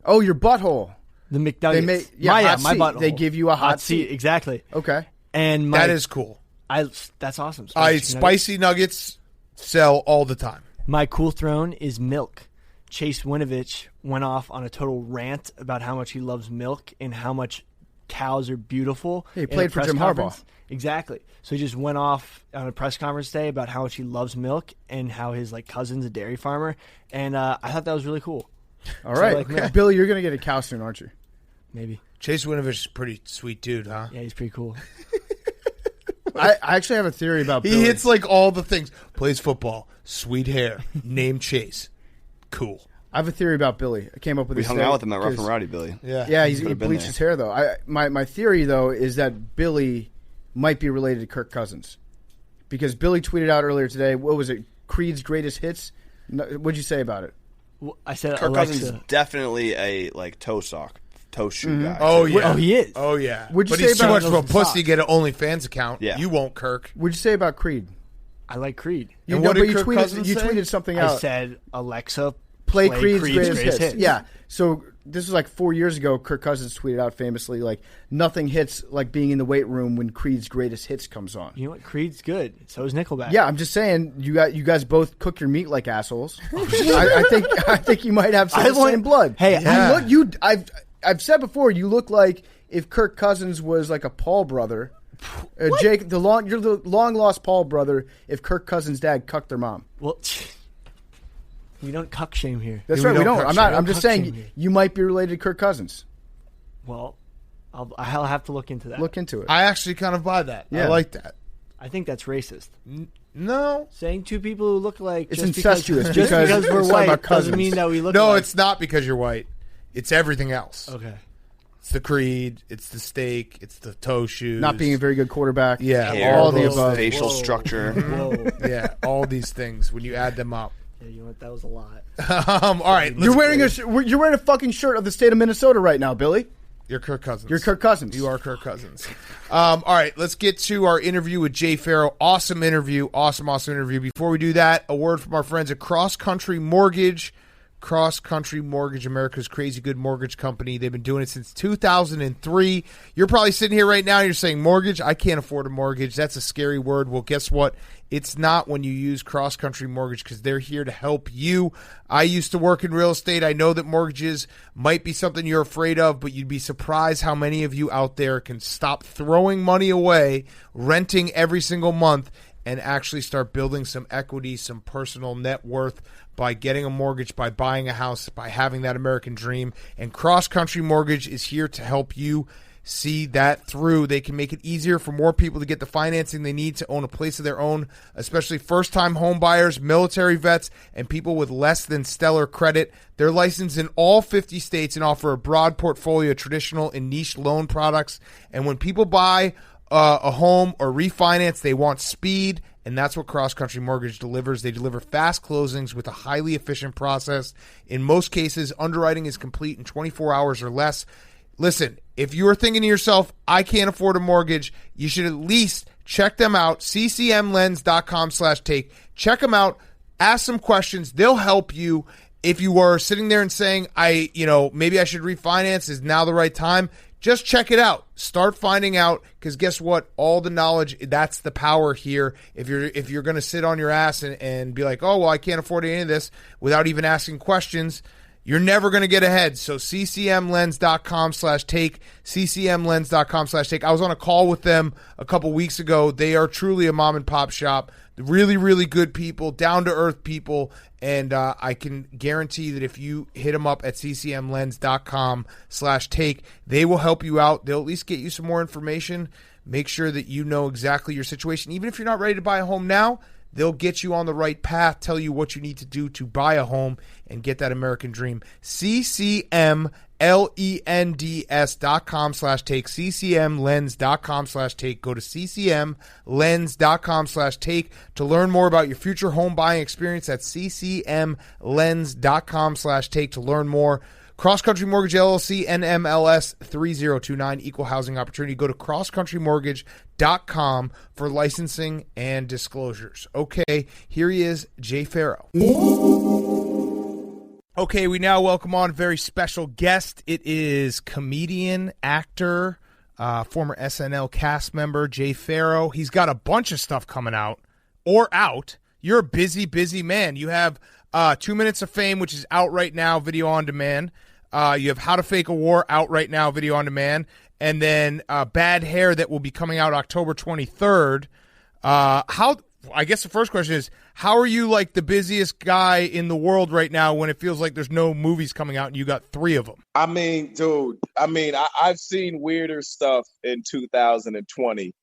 Oh, your butthole. The McNuggets. My butthole. They give you a hot seat. Exactly. Okay. And that is cool. That's awesome. Spicy nuggets sell all the time. My cool throne is milk. Chase Winovich went off on a total rant about how much he loves milk and how much cows are beautiful. He played for Jim Harbaugh. Exactly. So he just went off on a press conference today about how much he loves milk and how his cousin's a dairy farmer. And I thought that was really cool. All right. Billy, you're going to get a cow soon, aren't you? Maybe. Chase Winovich is a pretty sweet dude, huh? Yeah, he's pretty cool. I actually have a theory about Billy. He hits all the things. Plays football. Sweet hair. Named Chase. Cool. I have a theory about Billy. I came up with this. We hung out with him at Rough and Rowdy, Billy. Yeah, he bleached his hair, though. My theory, though, is that Billy might be related to Kirk Cousins. Because Billy tweeted out earlier today, what was it, Creed's greatest hits? What'd you say about it? Well, I said Kirk Alexa. Cousins is definitely a toe shoe guy. Oh, yeah. Oh, he is. Oh, yeah. What'd you but say he's too about much of a pussy to get an OnlyFans account. Yeah. You won't, Kirk. What'd you say about Creed? I like Creed. And what did Kirk Cousins say? You tweeted something out. I said, Alexa, play Creed's greatest hits. Yeah. So this was 4 years ago. Kirk Cousins tweeted out famously, nothing hits like being in the weight room when Creed's greatest hits comes on. You know what? Creed's good. So is Nickelback. Yeah, I'm just saying you guys both cook your meat like assholes. I think you might have some of the same blood. Hey, I've said before, you look like if Kirk Cousins was like a Paul brother. Jake, you're the long lost Paul brother. If Kirk Cousins' dad cucked their mom. Well, we don't cuck shame here. That's right. We don't. I'm just saying you might be related to Kirk Cousins. Well, I'll have to look into that. Look into it. I actually kind of buy that. Yeah. I like that. I think that's racist. No. Saying two people who look like it's incestuous because we're white doesn't mean that we look. No, alike. It's not because you're white. It's everything else. Okay. It's the Creed. It's the steak. It's the toe shoes. Not being a very good quarterback. Yeah, hair, all the above. Facial structure. Whoa. Yeah, all these things when you add them up. Yeah, you know what? That was a lot. All right, you're wearing a fucking shirt of the state of Minnesota right now, Billy. You're Kirk Cousins. You're Kirk Cousins. You are Kirk Cousins. All right, let's get to our interview with Jay Pharoah. Awesome interview. Awesome interview. Before we do that, a word from our friends at Cross Country Mortgage. Cross Country Mortgage, America's crazy good mortgage company. They've been doing it since 2003. You're probably sitting here right now and you're saying, mortgage? I can't afford a mortgage. That's a scary word. Well, guess what? It's not when you use Cross Country Mortgage because they're here to help you. I used to work in real estate. I know that mortgages might be something you're afraid of, but you'd be surprised how many of you out there can stop throwing money away, renting every single month, and actually start building some equity, some personal net worth by getting a mortgage, by buying a house, by having that American dream. And Cross Country Mortgage is here to help you see that through. They can make it easier for more people to get the financing they need to own a place of their own, especially first-time home buyers, military vets, and people with less than stellar credit. They're licensed in all 50 states and offer a broad portfolio of traditional and niche loan products. And when people buy a home or refinance, they want speed, and that's what Cross Country Mortgage delivers. They deliver fast closings with a highly efficient process. In most cases, underwriting is complete in 24 hours or less. Listen, if you're thinking to yourself, I can't afford a mortgage, you should at least check them out, ccmlens.com/take. Check them out, ask some questions. They'll help you. If you are sitting there and saying, maybe I should refinance, is now the right time? Just check it out. Start finding out, because guess what? All the knowledge, that's the power here. If you're going to sit on your ass and be like, oh, well, I can't afford any of this without even asking questions, you're never going to get ahead. So ccmlens.com/take, ccmlens.com/take. I was on a call with them a couple weeks ago. They are truly a mom and pop shop. Really, really good people, down-to-earth people, and I can guarantee that if you hit them up at ccmlens.com/take, they will help you out. They'll at least get you some more information. Make sure that you know exactly your situation. Even if you're not ready to buy a home now, they'll get you on the right path, tell you what you need to do to buy a home and get that American dream. CCMLENDS.com/take, CCMLens.com/take. Go to CCMLens.com/take to learn more about your future home buying experience. That's CCMLens.com/take to learn more. Cross Country Mortgage LLC, NMLS 3029, Equal Housing Opportunity. Go to crosscountryMortgage.com for licensing and disclosures. Okay, here he is, Jay Pharoah. Okay, we now welcome on a very special guest. It is comedian, actor, former SNL cast member, Jay Pharoah. He's got a bunch of stuff coming out. You're a busy, busy man. You have 2 Minutes of Fame, which is out right now, video on demand. You have How to Fake a War out right now, video on demand. And then Bad Hair that will be coming out October 23rd. I guess the first question is, how are you like the busiest guy in the world right now when it feels like there's no movies coming out and you got 3 of them? I mean, dude, I've seen weirder stuff in 2020.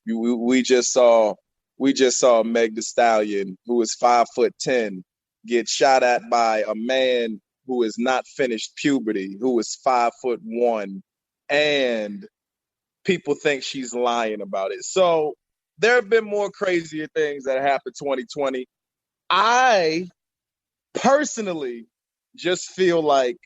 We just saw Meg Thee Stallion, who is 5'10", get shot at by a man who has not finished puberty, who is 5'1", and people think she's lying about it. So there have been more crazier things that happened 2020. I personally just feel like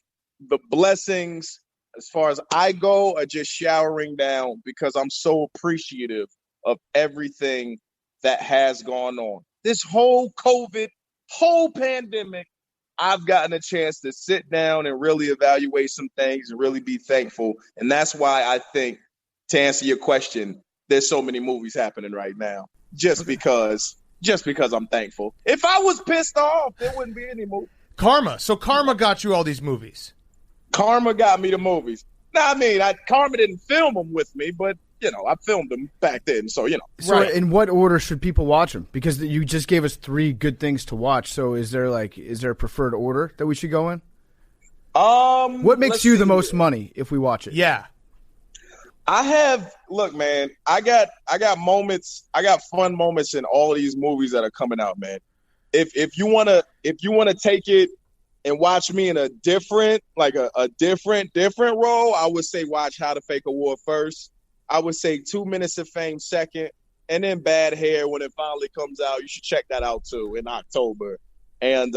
the blessings, as far as I go, are just showering down because I'm so appreciative of everything that has gone on. This whole COVID, whole pandemic, I've gotten a chance to sit down and really evaluate some things and really be thankful. And that's why I think, to answer your question, there's so many movies happening right now. Just because I'm thankful. If I was pissed off, there wouldn't be any movies. Karma. So Karma got you all these movies. Karma got me the movies. Now, I mean, Karma didn't film them with me, but I filmed them back then, so. So in what order should people watch them? Because you just gave us 3 good things to watch. So is there a preferred order that we should go in? What makes you the most money if we watch it? Yeah. Look, man, I got moments, I got fun moments in all these movies that are coming out, man. If you wanna take it and watch me in a different role, I would say watch How to Fake a War first. I would say 2 Minutes of Fame second, and then Bad Hair when it finally comes out. You should check that out too in October. And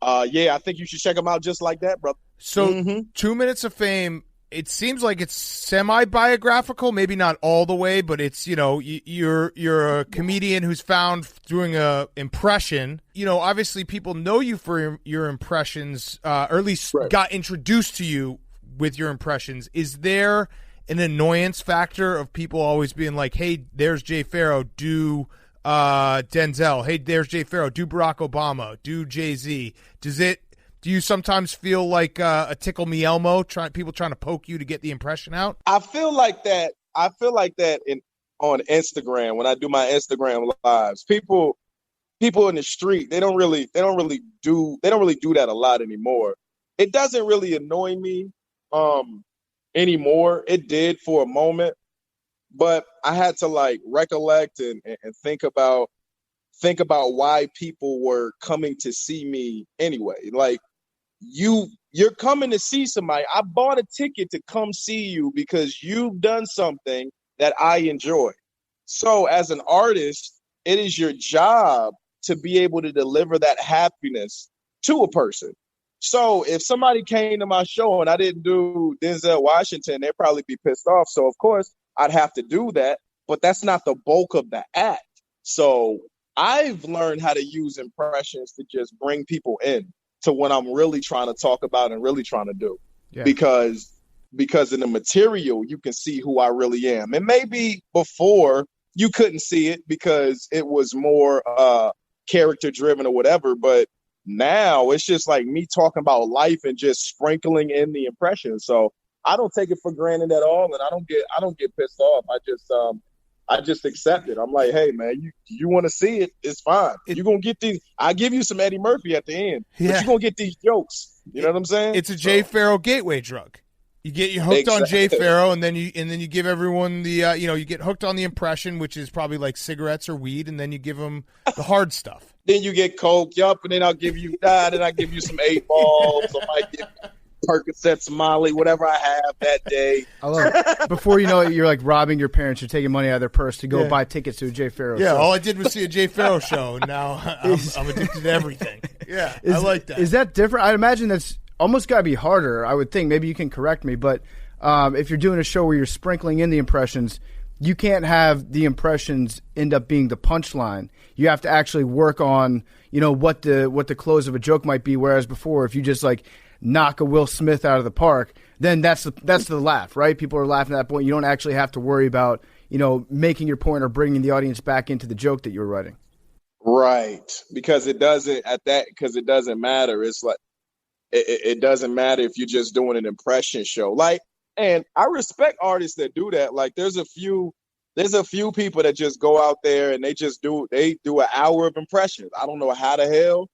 I think you should check them out just like that, brother. So 2 Minutes of Fame, it seems like it's semi-biographical, maybe not all the way, but it's, you're a comedian who's found doing a impression. Obviously people know you for your impressions, or at least got introduced to you with your impressions. Is there an annoyance factor of people always being like, hey, there's Jay Pharoah, do Denzel. Hey, there's Jay Pharoah, do Barack Obama, do Jay-Z. Do you sometimes feel like a Tickle Me Elmo, people trying to poke you to get the impression out? I feel like that on Instagram when I do my Instagram lives. People in the street, they don't really do that a lot anymore. It doesn't really annoy me anymore. It did for a moment, but I had to recollect and think about why people were coming to see me anyway. You're coming to see somebody. I bought a ticket to come see you because you've done something that I enjoy. So as an artist, it is your job to be able to deliver that happiness to a person. So if somebody came to my show and I didn't do Denzel Washington, they'd probably be pissed off. So of course I'd have to do that, but that's not the bulk of the act. So I've learned how to use impressions to just bring people in to what I'm really trying to talk about and really trying to do. Yeah. Because in the material, you can see who I really am. And maybe before you couldn't see it because it was more character driven or whatever, but now it's just like me talking about life and just sprinkling in the impression. So I don't take it for granted at all, and I don't get pissed off. I just accept it. I'm like, hey man, you want to see it? It's fine. You're gonna get these. I give you some Eddie Murphy at the end, but you're gonna get these jokes. You know what I'm saying? It's a Jay Pharoah gateway drug. You get hooked on Jay Pharoah, and then you give everyone the you get hooked on the impression, which is probably like cigarettes or weed, and then you give them the hard stuff. Then you get coke, and then I'll give you that, and I give you some 8 balls, I might get Percocet, Molly, whatever I have that day. I love it. Before you know it, you're like robbing your parents. You're taking money out of their purse to go buy tickets to a Jay Pharoah show. Yeah, all I did was see a Jay Pharoah show, and now I'm addicted to everything. Yeah, I like that. Is that different? I imagine that's almost got to be harder, I would think. Maybe you can correct me, but if you're doing a show where you're sprinkling in the impressions, you can't have the impressions end up being the punchline. You have to actually work on, what the close of a joke might be. Whereas before, if you just like knock a Will Smith out of the park, then that's the laugh, right? People are laughing at that point. You don't actually have to worry about, making your point or bringing the audience back into the joke that you're writing. Right, because it doesn't matter. It's like it doesn't matter if you're just doing an impression show. Like, and I respect artists that do that. Like, there's a few people that just go out there and they do an hour of impressions. I don't know how the hell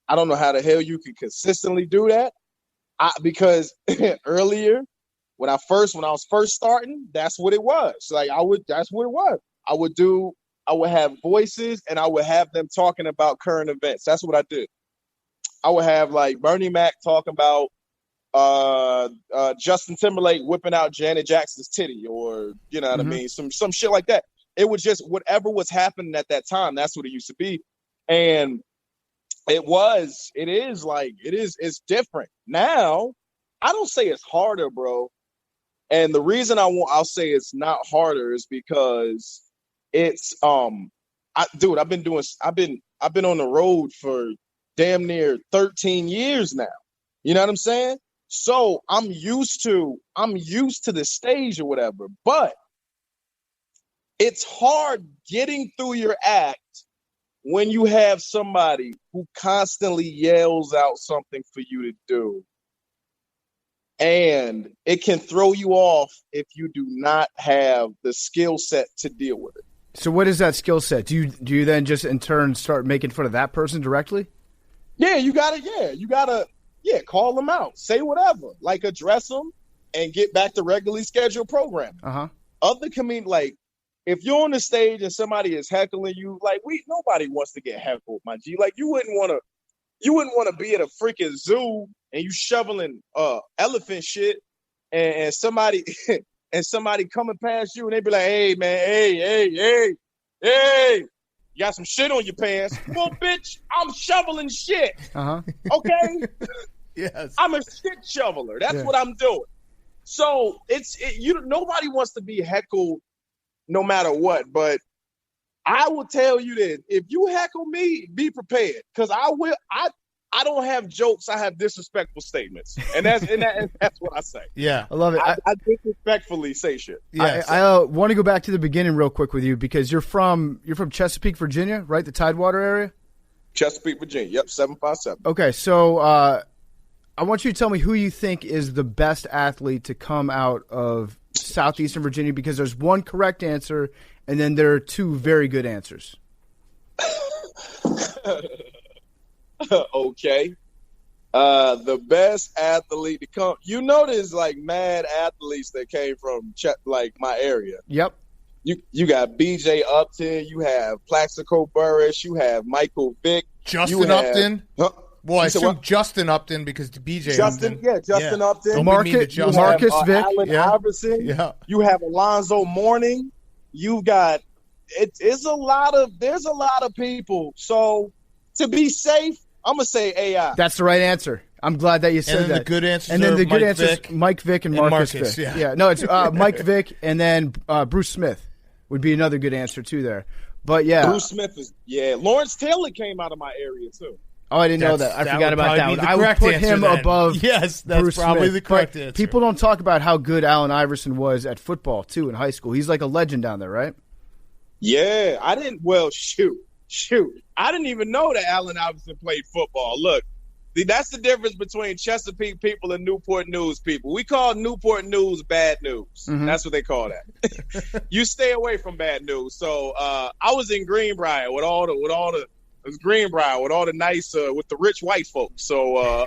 you can consistently do that. Because earlier when I was first starting, that's what it was. Like that's what it was. I would have voices and I would have them talking about current events. That's what I did. I would have like Bernie Mac talking about Justin Timberlake whipping out Janet Jackson's titty, or you know what I mean, some shit like that. It was just whatever was happening at that time. That's what it used to be, and it's different now. I don't say it's harder, bro. And the reason I'll say it's not harder is because it's I've been on the road for damn near 13 years now. You know what I'm saying? So I'm used to the stage or whatever, but it's hard getting through your act when you have somebody who constantly yells out something for you to do. And it can throw you off if you do not have the skill set to deal with it. So what is that skill set? Do you then just in turn start making fun of that person directly? Yeah, you gotta call them out. Say whatever. Like, address them and get back to regularly scheduled programming. Other comedians, like, if you're on the stage and somebody is heckling you, like, nobody wants to get heckled, my G. Like, you wouldn't want to be at a freaking zoo and you shoveling elephant shit and somebody and somebody coming past you and they be like, hey man, hey, you got some shit on your pants. Well, bitch, I'm shoveling shit. Okay? Yes. I'm a shit shoveler. That's what I'm doing. So nobody wants to be heckled no matter what, but I will tell you that if you heckle me, be prepared, because I don't have jokes. I have disrespectful statements, and that's what I say. Yeah, I love it. I disrespectfully say shit. Yes. I want to go back to the beginning real quick with you, because you're from Chesapeake, Virginia, right? The Tidewater area. Chesapeake, Virginia. Yep, 757. Okay, so I want you to tell me who you think is the best athlete to come out of Southeastern Virginia, because there's one correct answer and then there are two very good answers. Okay. The best athlete to come. There's like mad athletes that came from like my area. Yep. You got BJ Upton, you have Plaxico Burress, you have Michael Vick. Justin Upton? Well, I assume Justin Upton because BJ Justin Upton. Marcus Vick. Allen Iverson. Yeah. You have Alonzo Mourning. You've got there's a lot of people. So to be safe, I'm gonna say AI. That's the right answer. I'm glad that you said that. The good answers and then the good answers, Vick Mike Vick and Marcus Vick. Yeah. No, it's Mike Vick and then Bruce Smith would be another good answer too there. But yeah, Bruce Smith Lawrence Taylor came out of my area too. Oh, I didn't know that. I forgot about that one. I would put him above. Yes, that's Bruce probably Smith. the correct But answer. people don't talk about how good Allen Iverson was at football too in high school. He's like a legend down there, right? Yeah, I didn't. Well, shoot. I didn't even know that Allen Iverson played football. Look, that's the difference between Chesapeake people and Newport News people. We call Newport News bad news. Mm-hmm. That's what they call that. You stay away from bad news. So I was in Greenbrier with all the nice with the rich white folks. So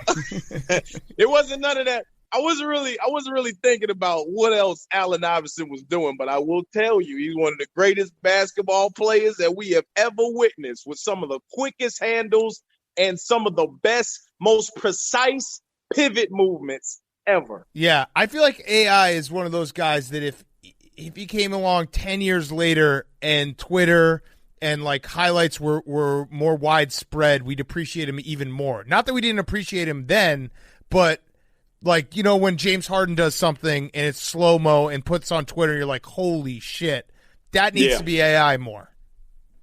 it wasn't none of that. I wasn't really thinking about what else Allen Iverson was doing, but I will tell you, he's one of the greatest basketball players that we have ever witnessed, with some of the quickest handles and some of the best, most precise pivot movements ever. Yeah, I feel like AI is one of those guys that if he came along 10 years later and Twitter and like highlights were more widespread, we'd appreciate him even more. Not that we didn't appreciate him then, but like, you know, when James Harden does something and it's slow-mo and puts on Twitter, you're like, holy shit, that needs to be AI more.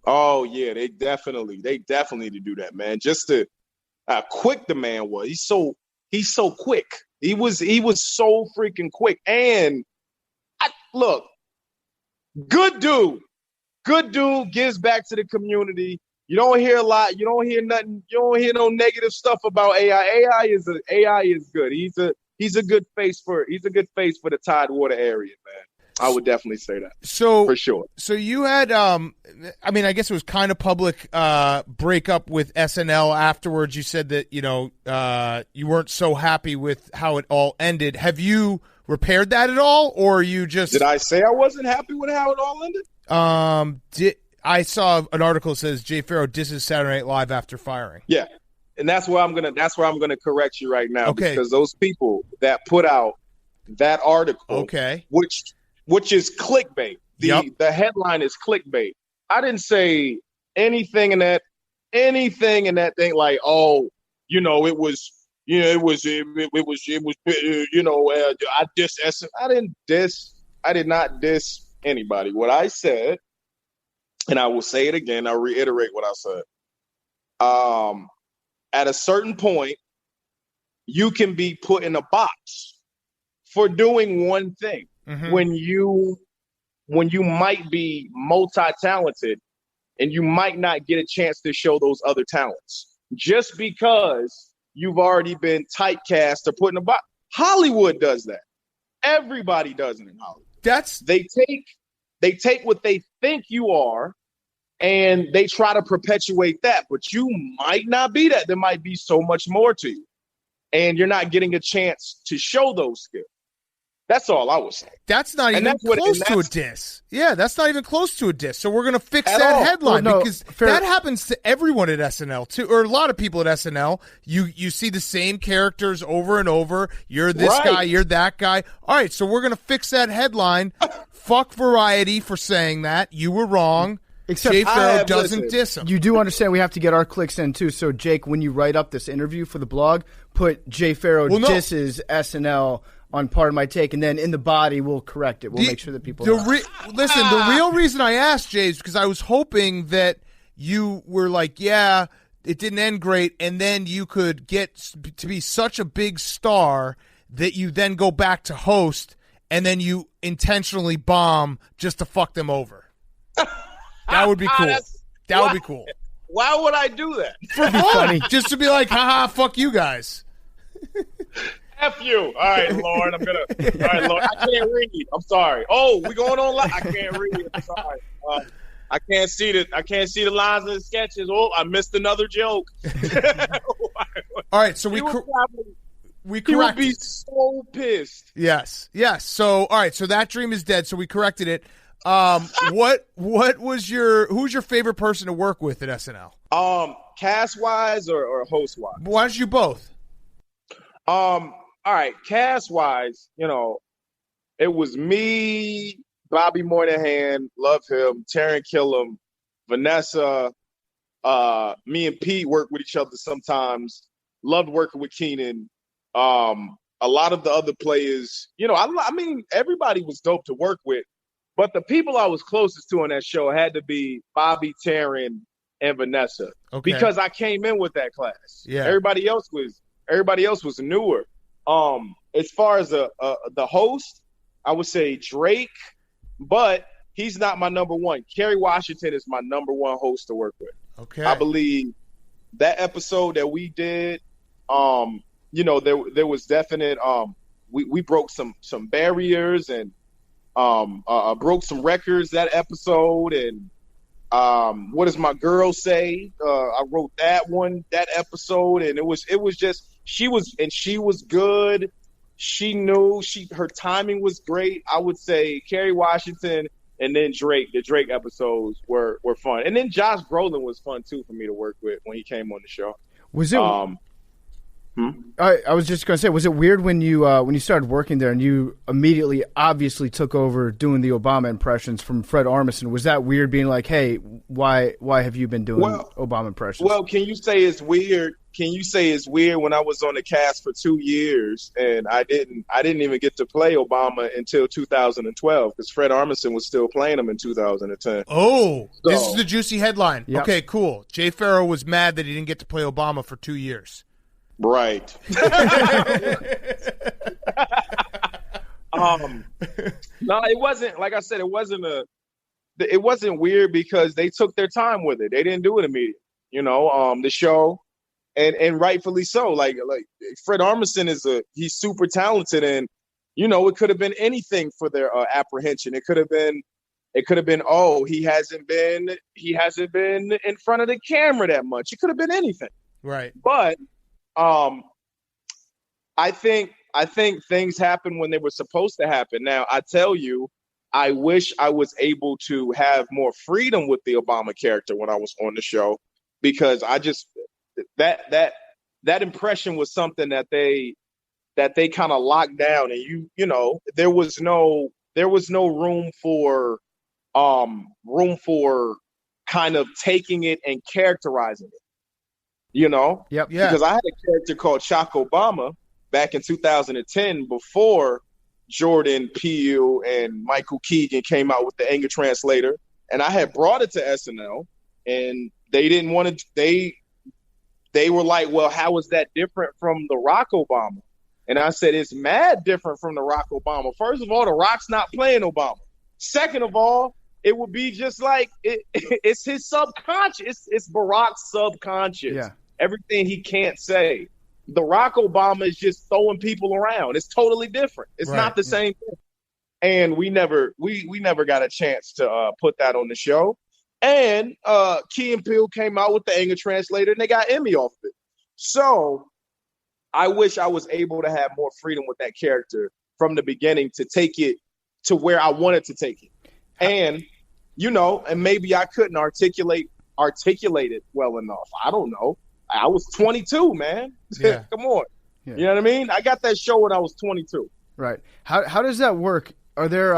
Oh yeah, they definitely need to do that, man. Just to how quick the man was. He's so quick. He was so freaking quick. And look, good dude. Good dude, gives back to the community. You don't hear a lot. You don't hear nothing. You don't hear no negative stuff about AI. AI is good. He's a good face for the Tidewater area, man. I would definitely say that. So for sure. So you had I mean, I guess it was kind of public breakup with SNL afterwards. You said that, you know, you weren't so happy with how it all ended. Have you repaired that at all, or are you just? Did I say I wasn't happy with how it all ended? I saw an article that says Jay Pharoah disses Saturday Night Live after firing. Yeah, and that's where I'm gonna correct you right now, because those people that put out that article, which is clickbait. The headline is clickbait. I didn't say anything in that thing like, oh, you know, it was. Yeah, it was. You know, I diss. I didn't diss. I did not diss anybody. What I said, and I will say it again. I'll reiterate what I said. At a certain point, you can be put in a box for doing one thing when you might be multi-talented and you might not get a chance to show those other talents just because you've already been typecast or put in a box. Hollywood does that. Everybody does it in Hollywood. They take what they think you are and they try to perpetuate that, but you might not be that. There might be so much more to you, and you're not getting a chance to show those skills. That's all I was saying. That's not even close to a diss. Yeah, that's not even close to a diss. So we're going to fix that headline because that happens to everyone at SNL too, or a lot of people at SNL. You see the same characters over and over. You're this guy, you're that guy. All right, so we're going to fix that headline. Fuck Variety for saying that. You were wrong. Except Jay Pharoah doesn't diss him. You do understand we have to get our clicks in too. So Jake, when you write up this interview for the blog, put Jay Pharoah disses SNL on Part of My Take, and then in the body we'll correct it. We'll make sure that people know. Listen, the real reason I asked, Jay, is because I was hoping that you were like, yeah, it didn't end great, and then you could get to be such a big star that you then go back to host, and then you intentionally bomb just to fuck them over. That would be cool. That would be cool. Why would I do that? For fun. Just to be like, haha, fuck you guys. F you. All right, Lord. All right, Lord. I can't read. I'm sorry. Oh, we going on live? I can't read. I'm sorry. I can't see the lines of the sketches. Oh, I missed another joke. All right, so we corrected. He would be so pissed. Yes. So, all right, so that dream is dead. So we corrected it. What was who's your favorite person to work with at SNL? Cast wise or host wise? Why don't you both? All right, cast wise, you know, it was me, Bobby Moynihan, love him, Taron Killam, Vanessa, me and Pete work with each other sometimes. Loved working with Keenan. A lot of the other players, you know, I mean, everybody was dope to work with, but the people I was closest to on that show had to be Bobby, Taron, and Vanessa, because I came in with that class. Yeah, everybody else was newer. As far as the host, I would say Drake, but he's not my number one. Kerry Washington is my number one host to work with. Okay, I believe that episode that we did, you know, there was definite. We broke some barriers and broke some records that episode. And what does my girl say? I wrote that episode, and it was just she was good. she knew her timing was great. I would say Kerry Washington and then Drake. The Drake episodes were fun, and then Josh Brolin was fun too for me to work with when he came on the show. Was it? I was just going to say, was it weird when you started working there and you immediately obviously took over doing the Obama impressions from Fred Armisen? Was that weird being like, hey, why have you been doing Obama impressions? Well, can you say it's weird? Can you say it's weird when I was on the cast for 2 years and I didn't even get to play Obama until 2012 because Fred Armisen was still playing him in 2010. Oh, so, this is the juicy headline. Yep. Okay, cool. Jay Pharoah was mad that he didn't get to play Obama for 2 years. Right. No, it wasn't. Like I said, it wasn't weird because they took their time with it. They didn't do it immediately. The show, and rightfully so. Like Fred Armisen he's super talented, and it could have been anything for their apprehension. It could have been, oh, he hasn't been in front of the camera that much. It could have been anything. Right. But I think things happen when they were supposed to happen. Now, I tell you, I wish I was able to have more freedom with the Obama character when I was on the show, because I just that impression was something that they kind of locked down, and there was no room for kind of taking it and characterizing it. Yep. Yeah. Because I had a character called Shock Obama back in 2010 before Jordan Peele and Michael Keegan came out with the Anger Translator. And I had brought it to SNL, and they didn't want to, they were like, well, how is that different from the Rock Obama? And I said, it's mad different from the Rock Obama. First of all, the Rock's not playing Obama. Second of all, it would be just like it's his subconscious. It's Barack's subconscious. Yeah. Everything he can't say. The Rock Obama is just throwing people around. It's totally different. It's not the same thing. And we never got a chance to put that on the show. And Key and Peele came out with the Anger Translator, and they got Emmy off of it. So I wish I was able to have more freedom with that character from the beginning to take it to where I wanted to take it. And, and maybe I couldn't articulate it well enough. I don't know. I was 22, man. Yeah. Come on. Yeah. You know what I mean? I got that show when I was 22. Right. How does that work? Are there,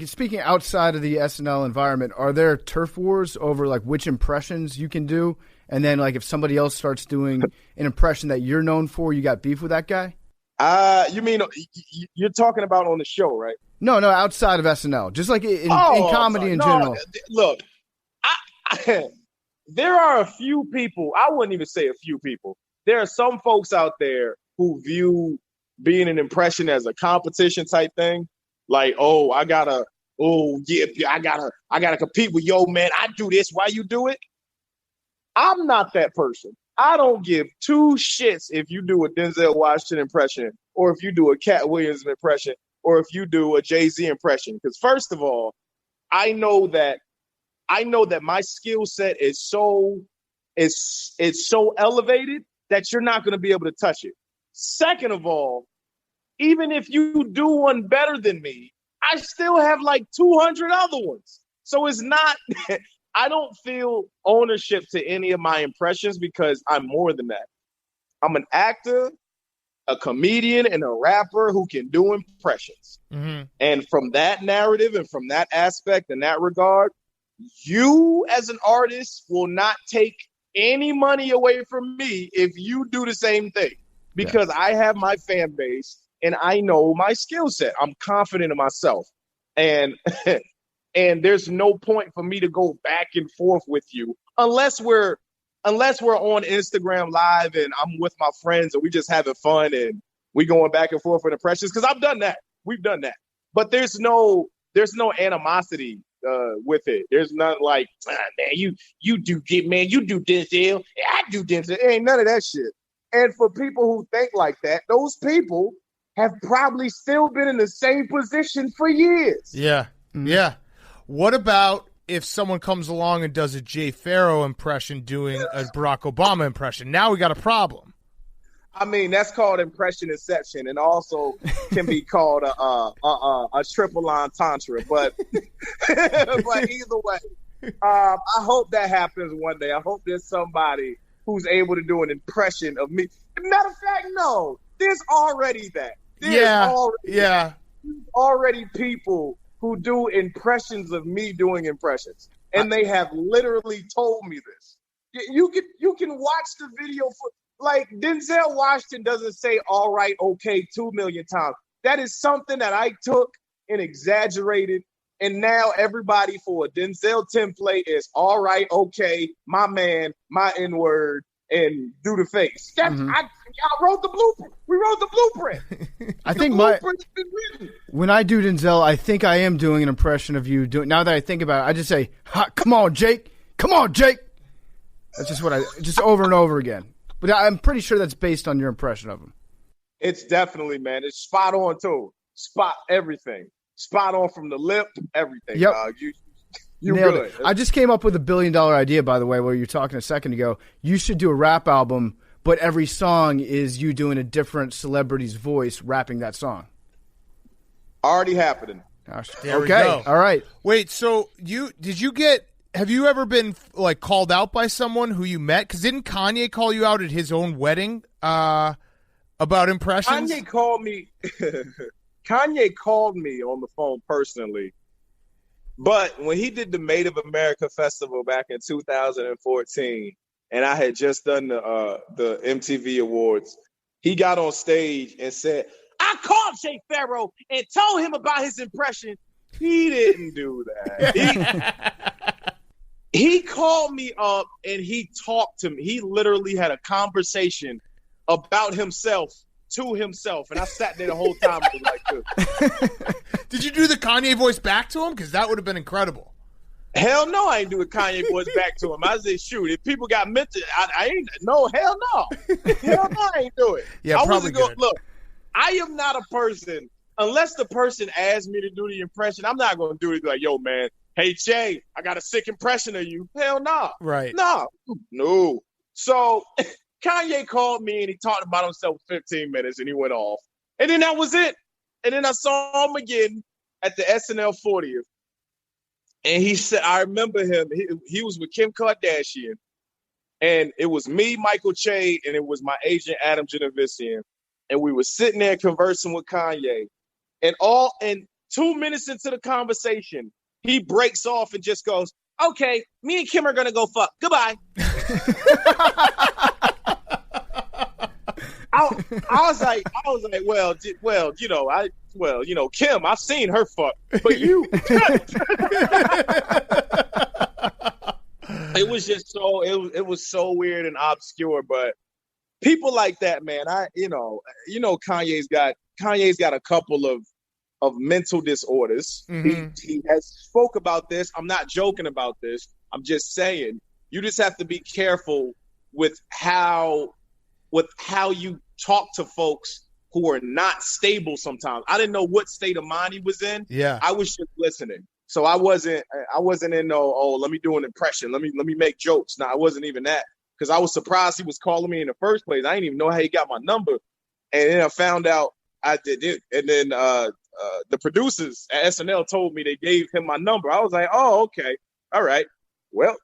speaking outside of the SNL environment, are there turf wars over, which impressions you can do? And then, if somebody else starts doing an impression that you're known for, you got beef with that guy? You mean you're talking about on the show, right? No, outside of SNL. Just in comedy in general. Look, there are a few people. I wouldn't even say a few people. There are some folks out there who view being an impression as a competition type thing. Like, I gotta compete with yo, man. I do this. Why you do it? I'm not that person. I don't give two shits if you do a Denzel Washington impression, or if you do a Cat Williams impression, or if you do a Jay-Z impression. Because first of all, I know that my skill set is so elevated that you're not going to be able to touch it. Second of all, even if you do one better than me, I still have 200 other ones. So it's not, I don't feel ownership to any of my impressions because I'm more than that. I'm an actor, a comedian, and a rapper who can do impressions. Mm-hmm. And from that narrative and from that aspect and that regard, you as an artist will not take any money away from me if you do the same thing, because I have my fan base and I know my skill set. I'm confident in myself, and there's no point for me to go back and forth with you unless we're on Instagram Live and I'm with my friends and we just having fun and we going back and forth with impressions, because I've done that. We've done that, but there's no animosity with it. There's not man, you do Denzel, I do Denzel. It ain't none of that shit. And for people who think like that, those people have probably still been in the same position for years. Yeah. Mm-hmm. Yeah. What about if someone comes along and does a Jay Pharoah impression doing a Barack Obama impression? Now we got a problem. I mean, that's called impression inception, and also can be called a triple entendre. But but either way, I hope that happens one day. I hope there's somebody who's able to do an impression of me. Matter of fact, no, there's already that. There's already people who do impressions of me doing impressions, and they have literally told me this. You can watch the video for. Like, Denzel Washington doesn't say all right, okay 2 million times. That is something that I took and exaggerated, and now everybody for a Denzel template is all right, okay, my man, my N-word, and do the face. I wrote the blueprint. We wrote the blueprint. I think when I do Denzel, I think I am doing an impression of you. Now that I think about it, I just say, come on, Jake. Come on, Jake. That's just what just over and over again. But I'm pretty sure that's based on your impression of him. It's definitely, man. It's spot on, too. Spot everything. Spot on from the lip, everything. Yep. You're Nailed good. It. I just came up with $1 billion idea, by the way, where you were talking a second ago. You should do a rap album, but every song is you doing a different celebrity's voice rapping that song. Already happening. Gosh. There we okay. go. All right. Wait, so have you ever been like called out by someone who you met? Because didn't Kanye call you out at his own wedding about impressions? Kanye called me on the phone personally. But when he did the Made of America Festival back in 2014, and I had just done the MTV Awards, he got on stage and said, I called Jay Pharoah and told him about his impression. He didn't do that. He called me up and he talked to me. He literally had a conversation about himself to himself. And I sat there the whole time and was like this. Did you do the Kanye voice back to him? Because that would have been incredible. Hell no, I ain't do a Kanye voice back to him. I said, shoot, if people got mentioned, I ain't, no, hell no. Hell no, I ain't do it. Yeah, I probably good. Look, I am not a person, unless the person asked me to do the impression, I'm not going to do it like, yo, man, hey, Jay, I got a sick impression of you. Hell no. Right. No. So Kanye called me and he talked about himself for 15 minutes and he went off. And then that was it. And then I saw him again at the SNL 40th. And he said, I remember him. He was with Kim Kardashian. And it was me, Michael Che, and it was my agent, Adam Genovesian. And we were sitting there conversing with Kanye. And 2 minutes into the conversation, he breaks off and just goes, okay, me and Kim are going to go fuck. Goodbye. I was like, well, Kim, I've seen her fuck, but you. It was just it was so weird and obscure, but people like that, man. Kanye's got a couple of mental disorders. Mm-hmm. He has spoke about this. I'm not joking about this. I'm just saying you just have to be careful with how you talk to folks who are not stable sometimes. I didn't know what state of mind he was in. Yeah. I was just listening. So I wasn't in let me do an impression. Let me make jokes. No, I wasn't even that. Because I was surprised he was calling me in the first place. I didn't even know how he got my number. And then I found out I did it. And then the producers at SNL told me they gave him my number. I was like, oh, okay. All right. Well,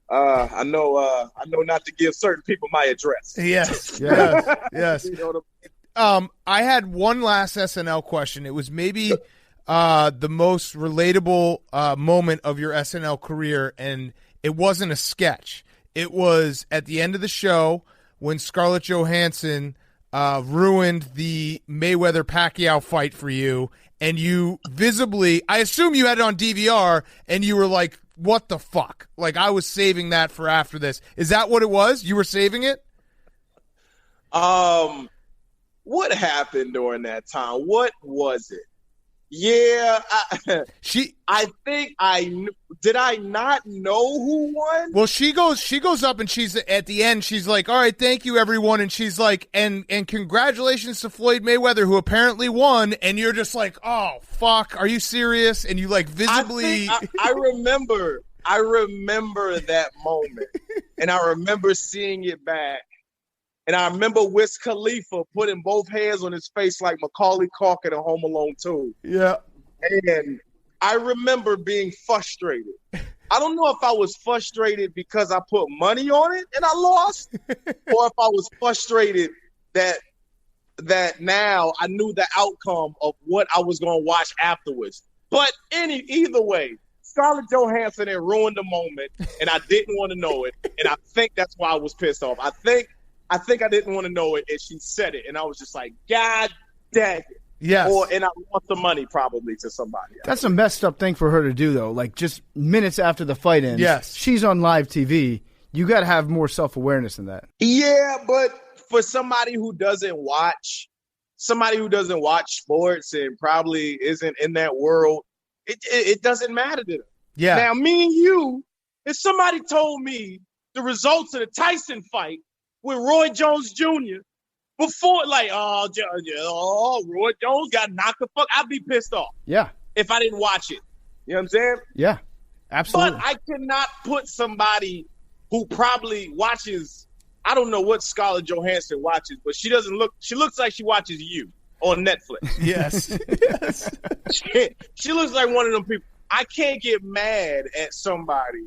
I know not to give certain people my address. Yes. You know what I mean? I had one last SNL question. It was maybe the most relatable moment of your SNL career, and it wasn't a sketch. It was at the end of the show when Scarlett Johansson ruined the Mayweather Pacquiao fight for you, and you visibly, I assume you had it on DVR, and you were like, what the fuck? Like, I was saving that for after this. Is that what it was? You were saving it? What happened during that time? What was it? Yeah, I think I knew. Did I not know who won? Well, she goes up and she's at the end. She's like, "All right, thank you, everyone," and she's like, "And congratulations to Floyd Mayweather, who apparently won." And you're just like, "Oh fuck, are you serious?" And you like visibly. I remember that moment, and I remember seeing it back, And I remember Wiz Khalifa putting both hands on his face like Macaulay Culkin in Home Alone 2. Yeah. And I remember being frustrated. I don't know if I was frustrated because I put money on it and I lost, or if I was frustrated that now I knew the outcome of what I was going to watch afterwards. But either way, Scarlett Johansson had ruined the moment, and I didn't want to know it, and I think that's why I was pissed off. I think I didn't want to know it, and she said it, and I was just like, God dang it. Yes. And I want the money probably to somebody else. That's a messed up thing for her to do, though. Like, just minutes after the fight ends, yes, she's on live TV. You got to have more self-awareness than that. Yeah, but for somebody who doesn't watch sports and probably isn't in that world, it doesn't matter to them. Yeah. Now, me and you, if somebody told me the results of the Tyson fight with Roy Jones Jr., before, like, Roy Jones got knocked the fuck, I'd be pissed off. Yeah. If I didn't watch it. You know what I'm saying? Yeah, absolutely. But I cannot put somebody who probably watches, I don't know what Scarlett Johansson watches, but she looks like she watches You on Netflix. Yes. Yes. She looks like one of them people. I can't get mad at somebody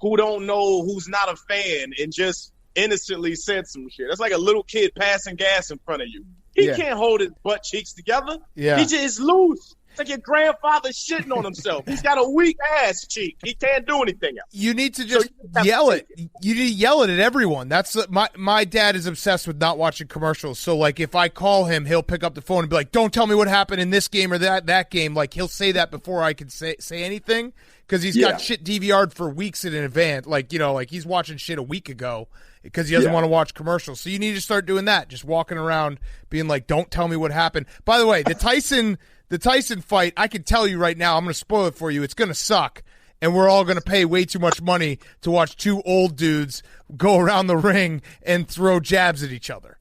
who don't know, who's not a fan, and just innocently said some shit. That's like a little kid passing gas in front of you. He can't hold his butt cheeks together. Yeah. He just is loose. It's like your grandfather shitting on himself. He's got a weak ass cheek. He can't do anything else. You need to just yell it. You need to yell it at everyone. That's my dad is obsessed with not watching commercials. So like if I call him, he'll pick up the phone and be like, "Don't tell me what happened in this game or that game." Like he'll say that before I can say anything because he's got shit DVR'd for weeks in advance. Like like he's watching shit a week ago because he doesn't want to watch commercials. So you need to start doing that. Just walking around being like, "Don't tell me what happened." By the way, the Tyson fight, I can tell you right now, I'm going to spoil it for you. It's going to suck, and we're all going to pay way too much money to watch two old dudes go around the ring and throw jabs at each other.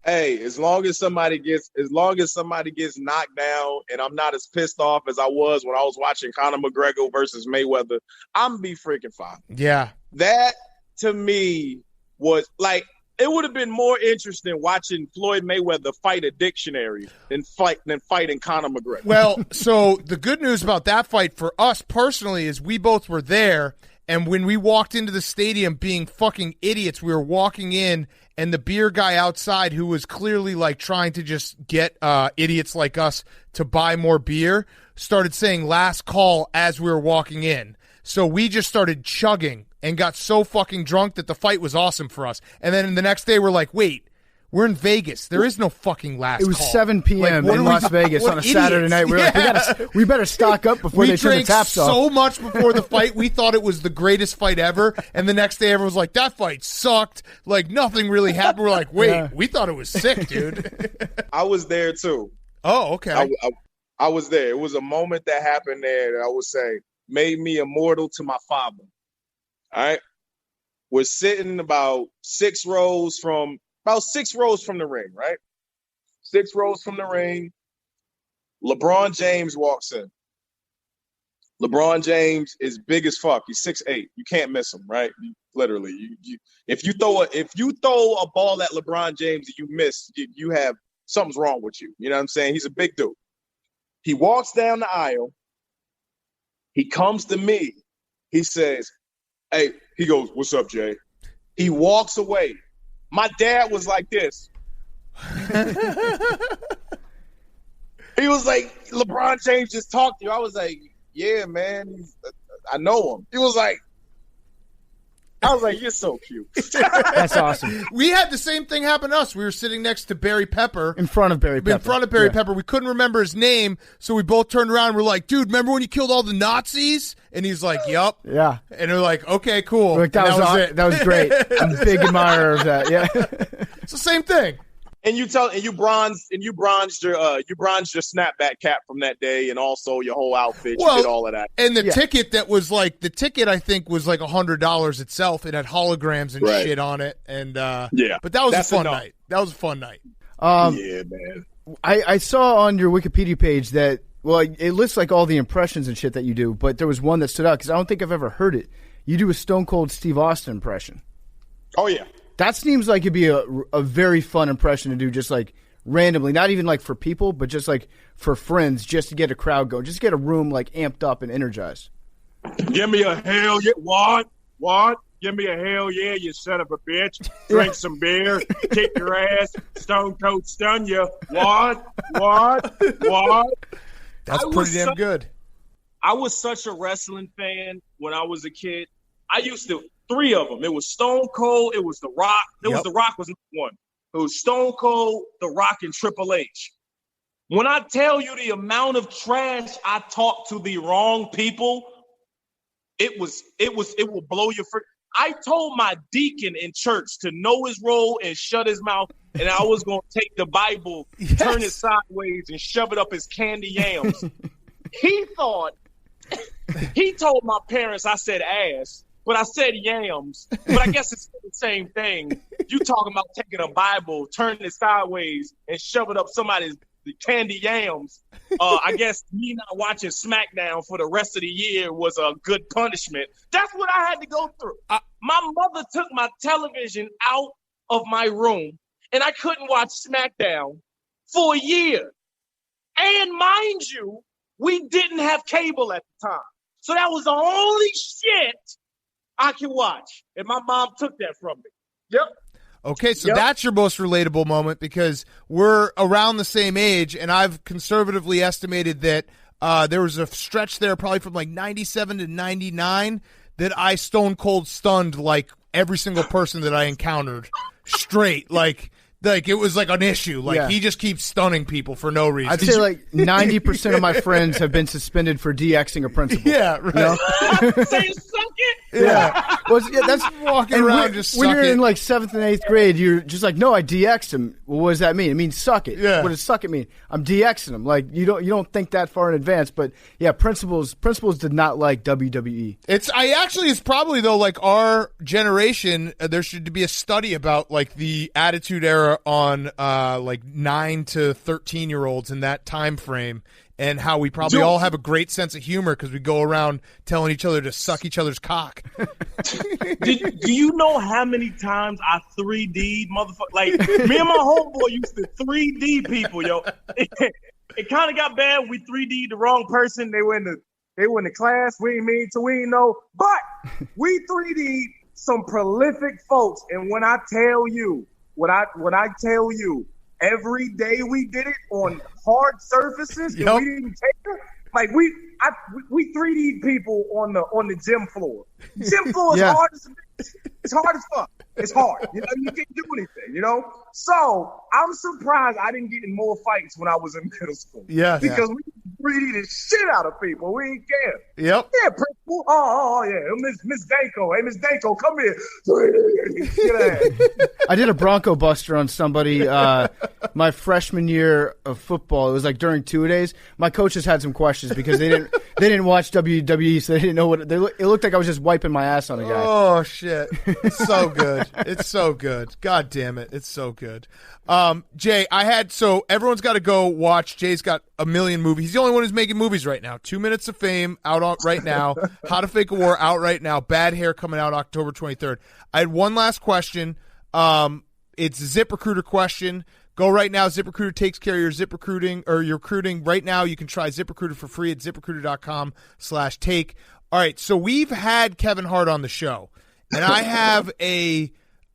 Hey, as long as somebody gets knocked down, and I'm not as pissed off as I was when I was watching Conor McGregor versus Mayweather, I'm going to be freaking fine. Yeah. That, to me, was like, it would have been more interesting watching Floyd Mayweather fight a dictionary than fighting Conor McGregor. Well, so the good news about that fight for us personally is we both were there, and when we walked into the stadium being fucking idiots, we were walking in, and the beer guy outside who was clearly like trying to just get idiots like us to buy more beer started saying last call as we were walking in. So we just started chugging and got so fucking drunk that the fight was awesome for us. And then the next day we're like, wait, we're in Vegas. There is no fucking last call. It was 7 p.m. in Las Vegas on a Saturday night. We were like, we better stock up before they turn the taps off. We drank so much before the fight. We thought it was the greatest fight ever. And the next day everyone was like, that fight sucked. Like nothing really happened. We're like, wait, we thought it was sick, dude. I was there too. Oh, okay. I was there. It was a moment that happened there that I would say made me immortal to my father. All right. We're sitting about 6 rows from the ring, right? 6 rows from the ring. LeBron James walks in. LeBron James is big as fuck. He's 6'8". You can't miss him, right? Literally. If you throw a ball at LeBron James and you miss, you have something's wrong with you. You know what I'm saying? He's a big dude. He walks down the aisle. He comes to me. He says, "Hey," he goes, "What's up, Jay?" He walks away. My dad was like this. He was like, "LeBron James just talked to you." I was like, "Yeah, man, I know him." He was like, "You're so cute." That's awesome. We had the same thing happen to us. We were sitting next to Barry Pepper. In front of Barry Pepper. We couldn't remember his name, so we both turned around and we're like, "Dude, remember when you killed all the Nazis?" And he's like, "Yup." Yeah. And we're like, "Okay, cool." Like, that was it. That was great. I'm a big admirer of that. Yeah. It's the same thing. And you bronzed your snapback cap from that day, and also your whole outfit. You did all of that. And the ticket I think was like $100 itself. It had holograms and shit on it. And but that was a fun night. That was a fun night. Yeah, man. I saw on your Wikipedia page that, well, it lists like all the impressions and shit that you do, but there was one that stood out because I don't think I've ever heard it. You do a Stone Cold Steve Austin impression. Oh yeah. That seems like it'd be a very fun impression to do, just like randomly, not even like for people, but just like for friends, just to get a crowd going, just to get a room like amped up and energized. Give me a hell yeah. What? Give me a hell yeah, you son of a bitch. Drink some beer, kick your ass, stone cold stun you. What? That's pretty damn good. I was such a wrestling fan when I was a kid. I used to, 3 of them. It was Stone Cold, it was The Rock. The Rock was number 1. It was Stone Cold, The Rock, and Triple H. When I tell you the amount of trash I talked to the wrong people, it will blow your freaking. I told my deacon in church to know his role and shut his mouth, and I was going to take the Bible, turn it sideways, and shove it up his candy yams. He told my parents I said ass, but I said yams. But I guess it's the same thing. You talking about taking a Bible, turning it sideways, and shove it up somebody's candy yams. I guess me not watching SmackDown for the rest of the year was a good punishment. That's what I had to go through. My mother took my television out of my room, and I couldn't watch SmackDown for a year. And mind you, we didn't have cable at the time. So that was the only shit I could watch. And my mom took that from me. Yep. Okay, so that's your most relatable moment because we're around the same age, and I've conservatively estimated that there was a stretch there probably from like 97 to 99 that I stone cold stunned like every single person that I encountered straight. Like it was like an issue. Like he just keeps stunning people for no reason. I'd say like 90% of my friends have been suspended for DXing a principal. Yeah, right. You know? Say suck it. Yeah. Well, that's walking around just when suck you're it. in like 7th and 8th grade, you're just like, no, I DX'd him. Well, what does that mean? It means suck it. Yeah. What does suck it mean? I'm DXing him. Like you don't think that far in advance, but yeah, principals did not like WWE. It's probably though like our generation. There should be a study about like the attitude era on like 9 to 13-year-olds in that time frame. And how we probably all have a great sense of humor because we go around telling each other to suck each other's cock. Do you know how many times I 3D'd motherfucker? Like, me and my homeboy used to 3D people, yo. It kind of got bad. We 3D'd the wrong person. They were in the class. We ain't mean to, we ain't know. But we 3D'd some prolific folks. And when I tell you, every day we did it on hard surfaces, and we didn't care. Like we 3D'd people on the gym floor. Gym floor is hard as fuck. It's hard. You know, you can't do anything. You know, so I'm surprised I didn't get in more fights when I was in middle school. Yeah, because we 3D the shit out of people. We ain't care. Yep. Yeah, principal. Oh yeah, Miss Danko. Hey, Miss Danko, come here. I did a Bronco Buster on somebody my freshman year of football. It was like during 2-a-days. My coaches had some questions because they didn't watch WWE, so they didn't know what it looked like. I was just wiping my ass on a guy. Oh shit! It's so good. It's so good. God damn it! It's so good. Jay, so everyone's got to go watch. Jay's got a million movies. He's the only one who's making movies right now. 2 Minutes of Fame out right now. How to Fake a War out right now. Bad Hair coming out October 23rd. I had one last question. It's a ZipRecruiter question. Go right now. ZipRecruiter takes care of your zip recruiting or your recruiting right now. You can try ZipRecruiter for free at ZipRecruiter.com/take. All right. So we've had Kevin Hart on the show, and I have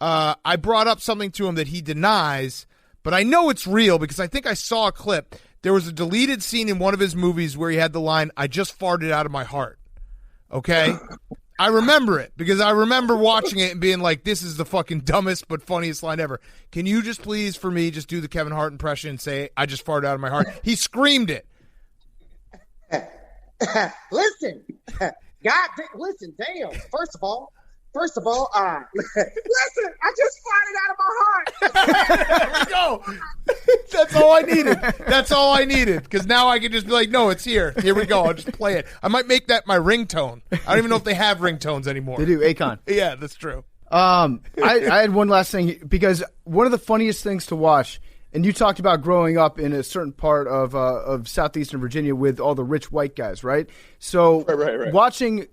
I brought up something to him that he denies, but I know it's real because I think I saw a clip. There was a deleted scene in one of his movies where he had the line, "I just farted out of my heart." Okay? I remember it because I remember watching it and being like, this is the fucking dumbest but funniest line ever. Can you just please, for me, just do the Kevin Hart impression and say, "I just farted out of my heart"? He screamed it. Listen, damn. First of all, listen, I just farted out of my heart. There we go. That's all I needed. That's all I needed. Because now I can just be like, no, it's here. Here we go. I'll just play it. I might make that my ringtone. I don't even know if they have ringtones anymore. They do, Akon. Yeah, that's true. I had one last thing because one of the funniest things to watch, and you talked about growing up in a certain part of southeastern Virginia with all the rich white guys, right? So right. watching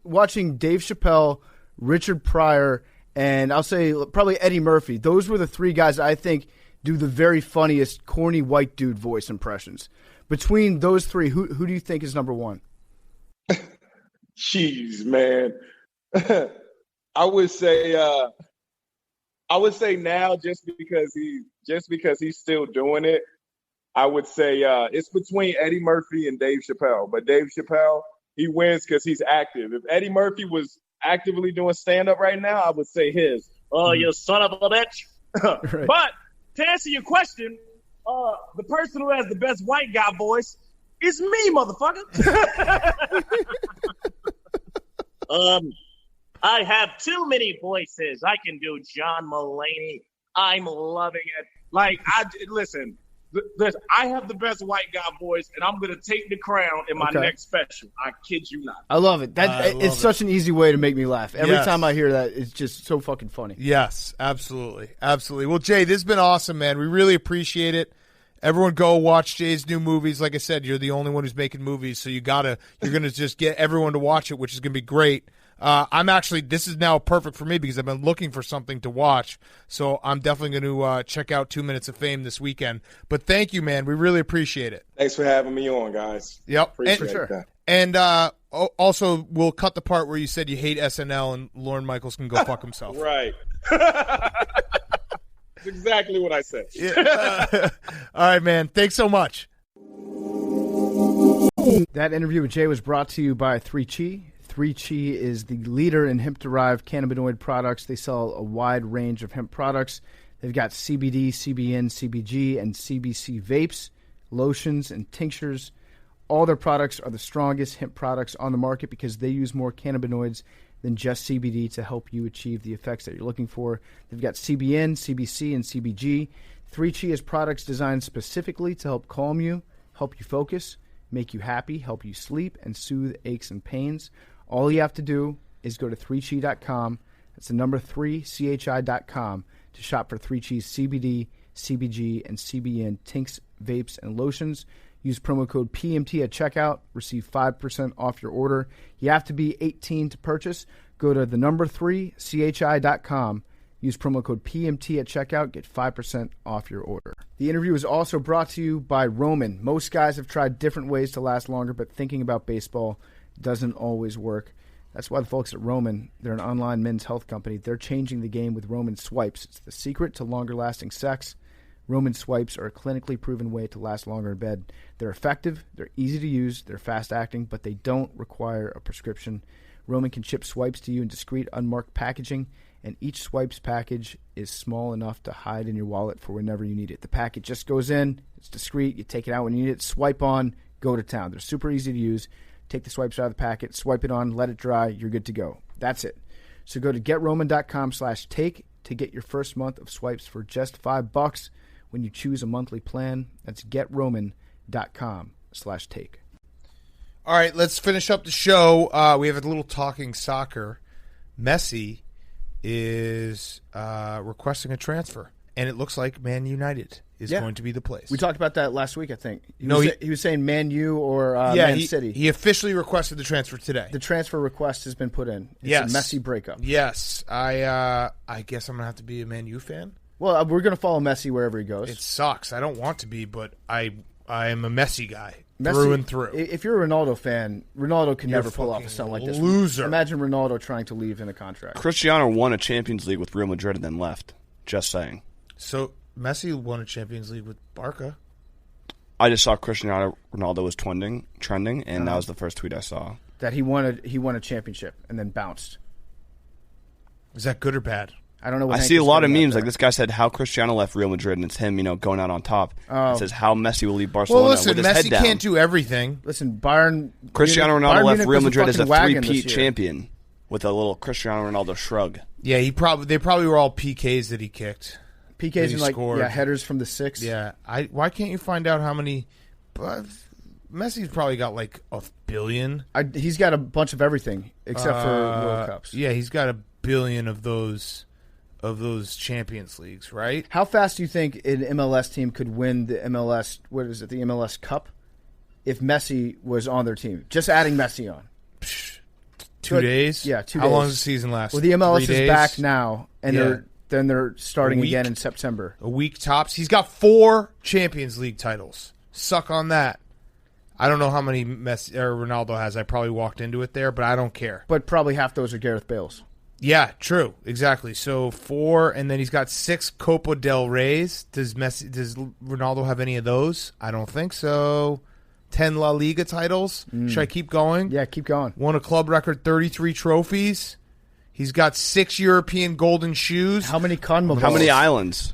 Dave Chappelle, Richard Pryor, and I'll say probably Eddie Murphy. Those were the three guys I think do the very funniest corny white dude voice impressions. Between those three, who do you think is number one? Jeez, man. I would say now just because he's still doing it. I would say it's between Eddie Murphy and Dave Chappelle. But Dave Chappelle, he wins because he's active. If Eddie Murphy was actively doing stand-up right now, I would say his. Oh, you son of a bitch. Right. But to answer your question, the person who has the best white guy voice is me, motherfucker. I have too many voices. I can do John Mulaney. I'm loving it. Listen, I have the best white guy voice, and I'm going to take the crown in my next special. I kid you not. I love it. It's such an easy way to make me laugh. Every time I hear that, it's just so fucking funny. Yes, absolutely. Absolutely. Well, Jay, this has been awesome, man. We really appreciate it. Everyone go watch Jay's new movies. Like I said, you're the only one who's making movies, so you're going to just get everyone to watch it, which is going to be great. This is now perfect for me because I've been looking for something to watch. So I'm definitely going to check out 2 Minutes of Fame this weekend. But thank you, man. We really appreciate it. Thanks for having me on, guys. Yep. Appreciate that. And also, we'll cut the part where you said you hate SNL and Lorne Michaels can go fuck himself. Right. That's exactly what I said. Yeah. All right, man. Thanks so much. That interview with Jay was brought to you by 3Chi. 3Chi is the leader in hemp-derived cannabinoid products. They sell a wide range of hemp products. They've got CBD, CBN, CBG, and CBC vapes, lotions, and tinctures. All their products are the strongest hemp products on the market because they use more cannabinoids than just CBD to help you achieve the effects that you're looking for. They've got CBN, CBC, and CBG. 3Chi has products designed specifically to help calm you, help you focus, make you happy, help you sleep, and soothe aches and pains. All you have to do is go to 3chi.com. That's the number 3chi.com to shop for 3Chi's CBD, CBG, and CBN tinks, vapes, and lotions. Use promo code PMT at checkout. Receive 5% off your order. You have to be 18 to purchase. Go to the number 3chi.com. Use promo code PMT at checkout. Get 5% off your order. The interview is also brought to you by Roman. Most guys have tried different ways to last longer, but thinking about baseball doesn't always work. That's why the folks at Roman, they're an online men's health company. They're changing the game with Roman Swipes. It's the secret to longer-lasting sex. Roman Swipes are a clinically proven way to last longer in bed. They're effective, they're easy to use, they're fast-acting, but they don't require a prescription. Roman can ship swipes to you in discreet, unmarked packaging, and each Swipes package is small enough to hide in your wallet for whenever you need it. The package just goes in, it's discreet, you take it out when you need it, swipe on, go to town. They're super easy to use. Take the swipes out of the packet, swipe it on, let it dry, you're good to go. That's it. So go to GetRoman.com/take to get your first month of swipes for just $5 when you choose a monthly plan. That's GetRoman.com/take. All right, let's finish up the show. We have a little talking soccer. Messi is requesting a transfer, and it looks like Man United is going to be the place. We talked about that last week, I think. He was saying Man U or Man City. He officially requested the transfer today. The transfer request has been put in. It's a Messi breakup. Yes. I guess I'm going to have to be a Man U fan. Well, we're going to follow Messi wherever he goes. It sucks. I don't want to be, but I am a Messi guy. Through and through. If you're a Ronaldo fan, Ronaldo can never pull off a stunt like this. Loser. Imagine Ronaldo trying to leave in a contract. Cristiano won a Champions League with Real Madrid and then left. Just saying. So Messi won a Champions League with Barca. I just saw Cristiano Ronaldo was trending, and that was the first tweet I saw. That he won a championship and then bounced. Is that good or bad? I don't know what I see a lot of memes. Like this guy said how Cristiano left Real Madrid, and it's him, going out on top. It says how Messi will leave Barcelona with his head Messi down. can't do everything. Listen, Bayern. Cristiano Ronaldo left Real Madrid as a three-peat three-peat champion with a little Cristiano Ronaldo shrug. Yeah, they probably were all PKs that he kicked. PKs and headers from the six. Yeah, why can't you find out how many? Messi's probably got like $1 billion. He's got a bunch of everything except for World Cups. Yeah, he's got $1 billion of those Champions Leagues, right? How fast do you think an MLS team could win the MLS? What is it? The MLS Cup? If Messi was on their team, just adding Messi on. 2 days? Yeah, 2 days. How long does the season last? Well, the MLS 3 is days? back now, and they're starting again in September. A week tops. He's got 4 Champions League titles. Suck on that. I don't know how many Messi or Ronaldo has. I probably walked into it there, but I don't care. But probably half those are Gareth Bale's. Yeah, true. Exactly. So 4, and then he's got 6 Copa del Reys. Does Ronaldo have any of those? I don't think so. 10 La Liga titles. Should I keep going? Yeah, keep going. Won a club record 33 trophies. He's got 6 European golden shoes. How many CONMEBOL? How many islands?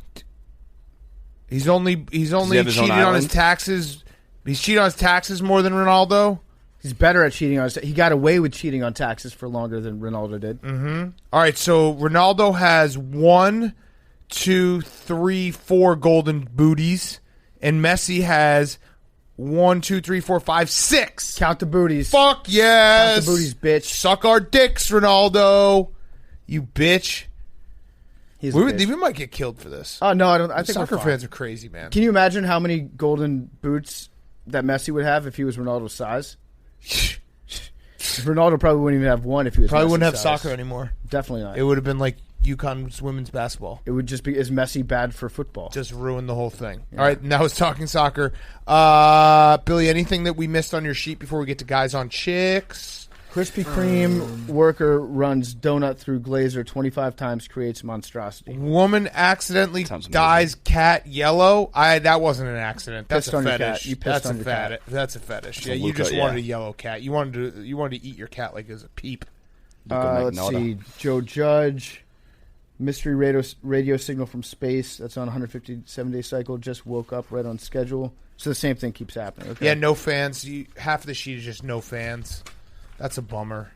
He's only cheated on his taxes. He's cheated on his taxes more than Ronaldo. He's better at cheating on his taxes. He got away with cheating on taxes for longer than Ronaldo did. Mm-hmm. All right, so Ronaldo has 1, 2, 3, 4 golden booties, and Messi has 1, 2, 3, 4, 5, 6. Count the booties. Fuck yes. Count the booties, bitch. Suck our dicks, Ronaldo. You bitch. We might get killed for this. Oh no, I don't. I think soccer fans are crazy, man. Can you imagine how many golden boots that Messi would have if he was Ronaldo's size? Ronaldo probably wouldn't even have one if he was. Probably Messi's wouldn't have size. soccer anymore. Definitely not. It would have been like UConn's women's basketball. It would just be, is Messi bad for football? Just ruin the whole thing. Yeah. All right, now it's talking soccer. Billy, anything that we missed on your sheet before we get to guys on chicks? Krispy Kreme worker runs donut through glazer 25 times, creates monstrosity. Woman accidentally dyes cat yellow. That wasn't an accident. That's a fetish. You pissed on your cat. That's a fetish. Yeah, you just wanted a yellow cat. You wanted to eat your cat like it was a peep. Let's see. Joe Judge, mystery radio signal from space. That's on 157-day cycle. Just woke up right on schedule. So the same thing keeps happening. Okay. Yeah, no fans. Half of the sheet is just no fans. That's a bummer.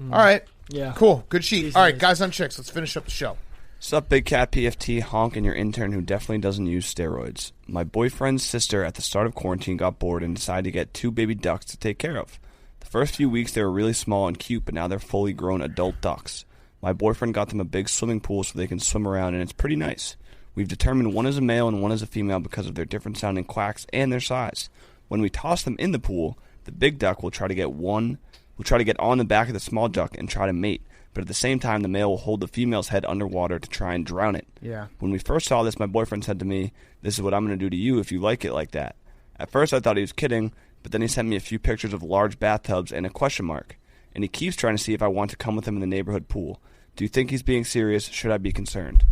All right. Yeah. Cool. Good sheet. All right, guys on chicks. Let's finish up the show. What's up, Big Cat PFT, Honk, and your intern who definitely doesn't use steroids. My boyfriend's sister at the start of quarantine got bored and decided to get 2 baby ducks to take care of. The first few weeks they were really small and cute, but now they're fully grown adult ducks. My boyfriend got them a big swimming pool so they can swim around, and it's pretty nice. We've determined one is a male and one is a female because of their different sounding quacks and their size. When we toss them in the pool, the big duck will try to get on the back of the small duck and try to mate, but at the same time, the male will hold the female's head underwater to try and drown it. Yeah. When we first saw this, my boyfriend said to me, "This is what I'm going to do to you if you like it like that." At first, I thought he was kidding, but then he sent me a few pictures of large bathtubs and a question mark, and he keeps trying to see if I want to come with him in the neighborhood pool. Do you think he's being serious? Should I be concerned?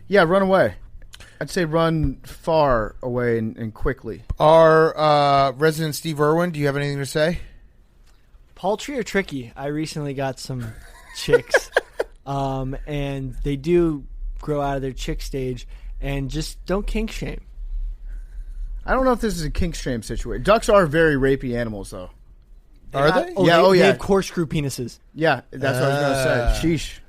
Yeah, run away. I'd say run far away and quickly. Our resident Steve Irwin, do you have anything to say? Paltry or tricky? I recently got some chicks, and they do grow out of their chick stage, and just don't kink shame. I don't know if this is a kink shame situation. Ducks are very rapey animals, though. Are they? Yeah. They have corkscrew penises. Yeah, that's what I was going to say. Sheesh.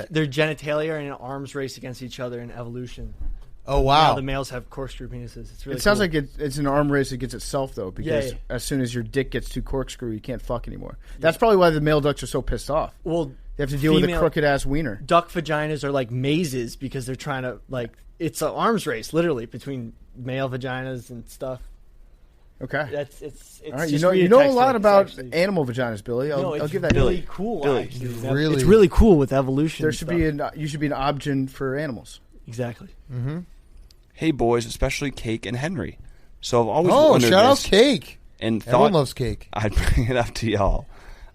Their genitalia are in an arms race against each other in evolution. Oh, wow. Now the males have corkscrew penises. It's really It sounds cool. like it's an arm race against itself, though, because as soon as your dick gets too corkscrew, you can't fuck anymore. That's probably why the male ducks are so pissed off. Well, they have to deal with a crooked-ass wiener. Duck vaginas are like mazes because they're trying to, it's an arms race, literally, between male vaginas and stuff. Okay. It's all right. just You know a lot about actually animal vaginas, Billy. I'll give that. Really cool. Billy. Actually. It's really cool with evolution. You should be an objin for animals. Exactly. Mm-hmm. Hey, boys, especially Cake and Henry. So I've always wondered shout out this Cake. And Everyone loves Cake. I'd bring it up to y'all.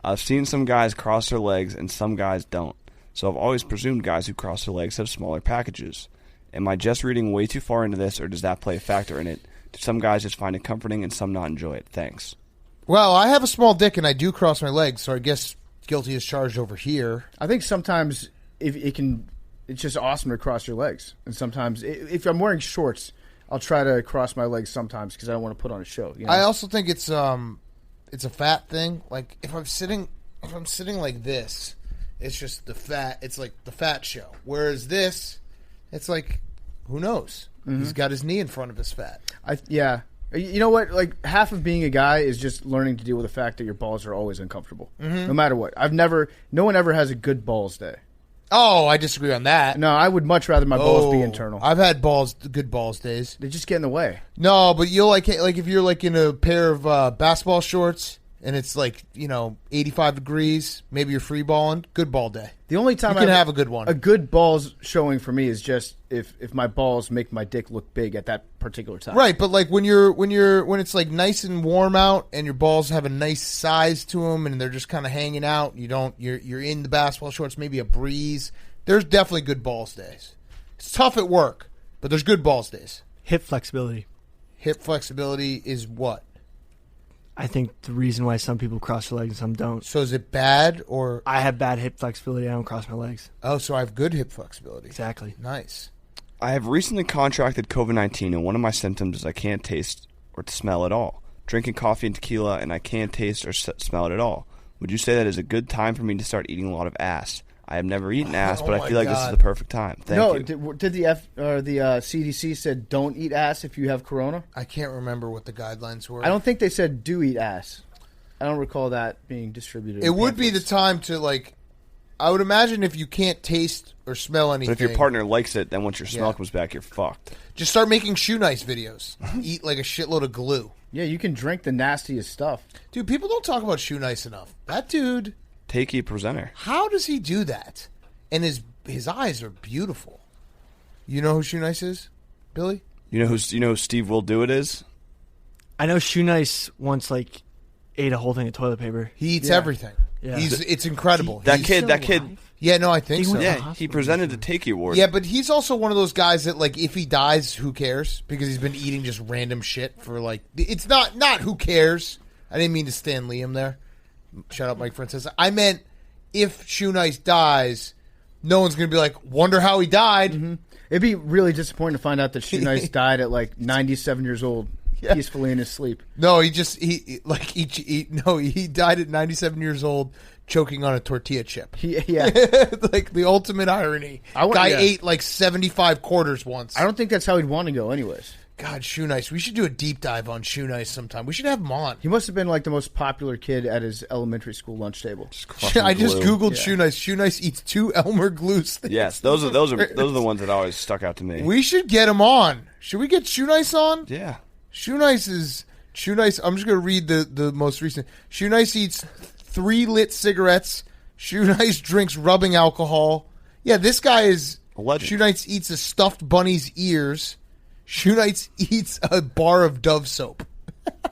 I've seen some guys cross their legs and some guys don't. So I've always presumed guys who cross their legs have smaller packages. Am I just reading way too far into this, or does that play a factor in it? Do some guys just find it comforting and some not enjoy it? Thanks. Well, I have a small dick and I do cross my legs, so I guess guilty as charged over here. I think sometimes it's just awesome to cross your legs. And sometimes, if I'm wearing shorts, I'll try to cross my legs sometimes because I don't want to put on a show. You know? I also think it's a fat thing. Like if I'm sitting like this, it's just the fat. It's like the fat show. Whereas this, it's like, who knows? Mm-hmm. He's got his knee in front of his fat. Yeah. You know what? Like half of being a guy is just learning to deal with the fact that your balls are always uncomfortable, no matter what. No one ever has a good balls day. Oh, I disagree on that. No, I would much rather my balls be internal. I've had good balls days. They just get in the way. No, but you'll like if you're like in a pair of basketball shorts and it's like 85 degrees, maybe you're free balling, good ball day. The only time you can have a good one. A good balls showing for me is just if my balls make my dick look big at that particular time. Right, but like when it's like nice and warm out and your balls have a nice size to them and they're just kind of hanging out, you're in the basketball shorts, maybe a breeze. There's definitely good balls days. It's tough at work, but there's good balls days. Hip flexibility. Hip flexibility is what? I think the reason why some people cross their legs and some don't. So is it bad or? I have bad hip flexibility. I don't cross my legs. Oh, so I have good hip flexibility. Exactly. Nice. I have recently contracted COVID-19, and one of my symptoms is I can't taste or smell at all. Drinking coffee and tequila, and I can't taste or smell it at all. Would you say that is a good time for me to start eating a lot of ass? I have never eaten ass, but I feel like this is the perfect time. Thank you. Did the CDC said don't eat ass if you have corona? I can't remember what the guidelines were. I don't think they said do eat ass. I don't recall that being distributed. It would be the time to like. I would imagine if you can't taste or smell anything. But if your partner likes it, then once your smell comes back, you're fucked. Just start making Shoenice videos. Eat like a shitload of glue. Yeah, you can drink the nastiest stuff. Dude, people don't talk about Shoenice enough. That dude. Takey presenter. How does he do that? And his eyes are beautiful. You know who Shoenice is, Billy? You know who Steve Will Do It is? I know Shoenice once ate a whole thing of toilet paper. He eats everything. Yeah. It's incredible. That kid. Yeah, no, I think so. Yeah, he presented the Takey Award. Yeah, but he's also one of those guys that like if he dies, who cares? Because he's been eating just random shit for like it's not who cares. I didn't mean to Stan Liam there. Shout out Mike Francis. I meant if Shoenice dies, no one's going to be like, wonder how he died. Mm-hmm. It'd be really disappointing to find out that Shoenice died at like 97 years old, peacefully in his sleep. No, he died at 97 years old, choking on a tortilla chip. Yeah. Like the ultimate irony. Guy ate like 75 quarters once. I don't think that's how he'd want to go anyways. God, Shoenice. We should do a deep dive on Shoenice sometime. We should have him on. He must have been like the most popular kid at his elementary school lunch table. I just Googled Shoenice. Shoenice eats 2 Elmer glue sticks. Yes, those are the ones that always stuck out to me. We should get him on. Should we get Shoenice on? Yeah. Shoenice. I'm just going to read the most recent. Shoenice eats 3 lit cigarettes. Shoenice drinks rubbing alcohol. Yeah, this guy is a legend. Shoenice eats a stuffed bunny's ears. Shoenice eats a bar of Dove soap.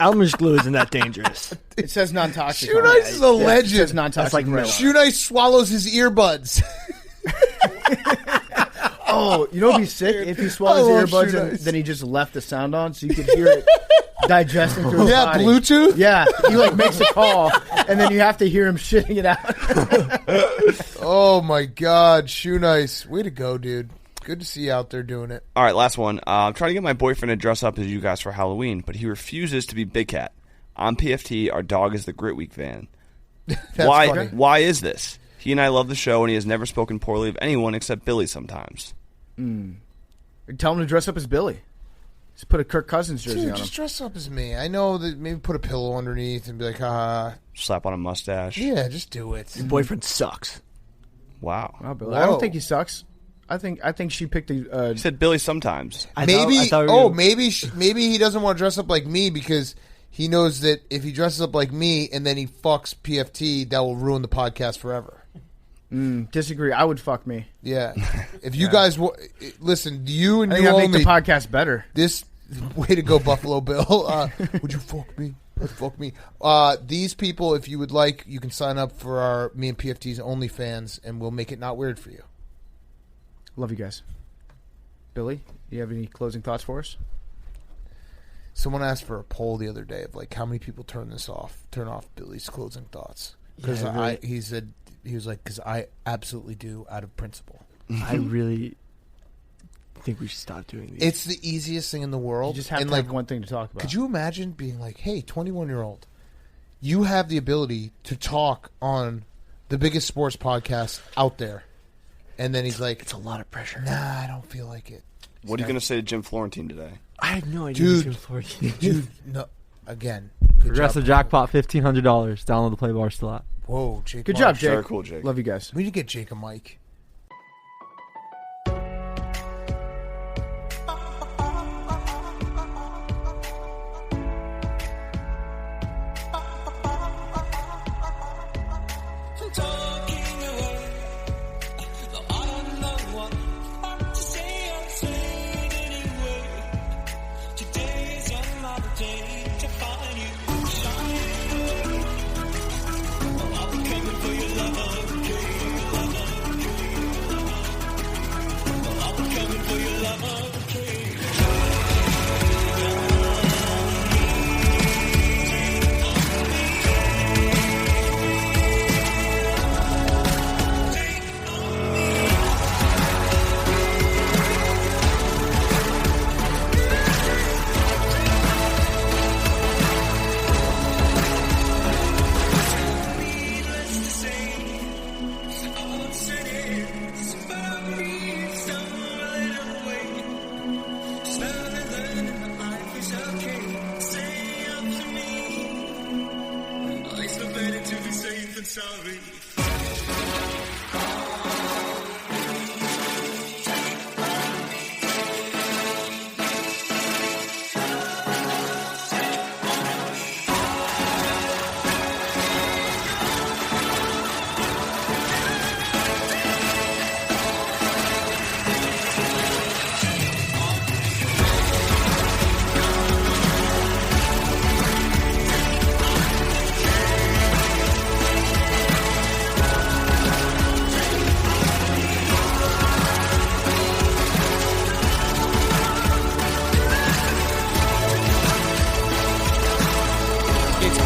Elmer's glue isn't that dangerous. It says non-toxic. Shoenice is a legend. It says non-toxic. Like Shoenice swallows his earbuds. Oh, you know what'd be sick? If he swallows his earbuds and then he just left the sound on so you could hear it digesting through his body. Bluetooth? Yeah, he like makes a call and then you have to hear him shitting it out. Oh my God, Shoenice. Way to go, dude. Good to see you out there doing it. All right, last one. I'm trying to get my boyfriend to dress up as you guys for Halloween, but he refuses to be Big Cat. On PFT, our dog is the Grit Week van. Why is this? He and I love the show, and he has never spoken poorly of anyone except Billy sometimes. Tell him to dress up as Billy. Just put a Kirk Cousins jersey on him. Just dress up as me. I know that maybe put a pillow underneath and be like, slap on a mustache. Yeah, just do it. Your boyfriend sucks. Wow. Billy. I don't think he sucks. I think she picked a. He said Billy sometimes. Maybe he doesn't want to dress up like me because he knows that if he dresses up like me and then he fucks PFT, that will ruin the podcast forever. Disagree. I would fuck me. Yeah. If you guys listen, you and you only make the podcast better. This way to go, Buffalo Bill. Would you fuck me? Fuck me. These people, if you would like, you can sign up for our me and PFT's OnlyFans, and we'll make it not weird for you. Love you guys. Billy, do you have any closing thoughts for us? Someone asked for a poll the other day of like how many people turn off Billy's closing thoughts. Because he said he was like, because I absolutely do out of principle. I really think we should stop doing these. It's the easiest thing in the world. You just have to have one thing to talk about. Could you imagine being like, hey, 21-year-old, you have the ability to talk on the biggest sports podcast out there. And then he's like, it's a lot of pressure. Nah, I don't feel like it. What are you going to say to Jim Florentine today? I have no idea. Jim Florentine. Dude, no. Again. Progressive jackpot, $1,500. Download the Play Bar still app. Whoa, Jake. Good job, Jake. Very cool, Jake. Love you guys. We need to get Jake a mic. even sorry.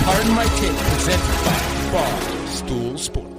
Pardon My Take, presented by Barstool Sports.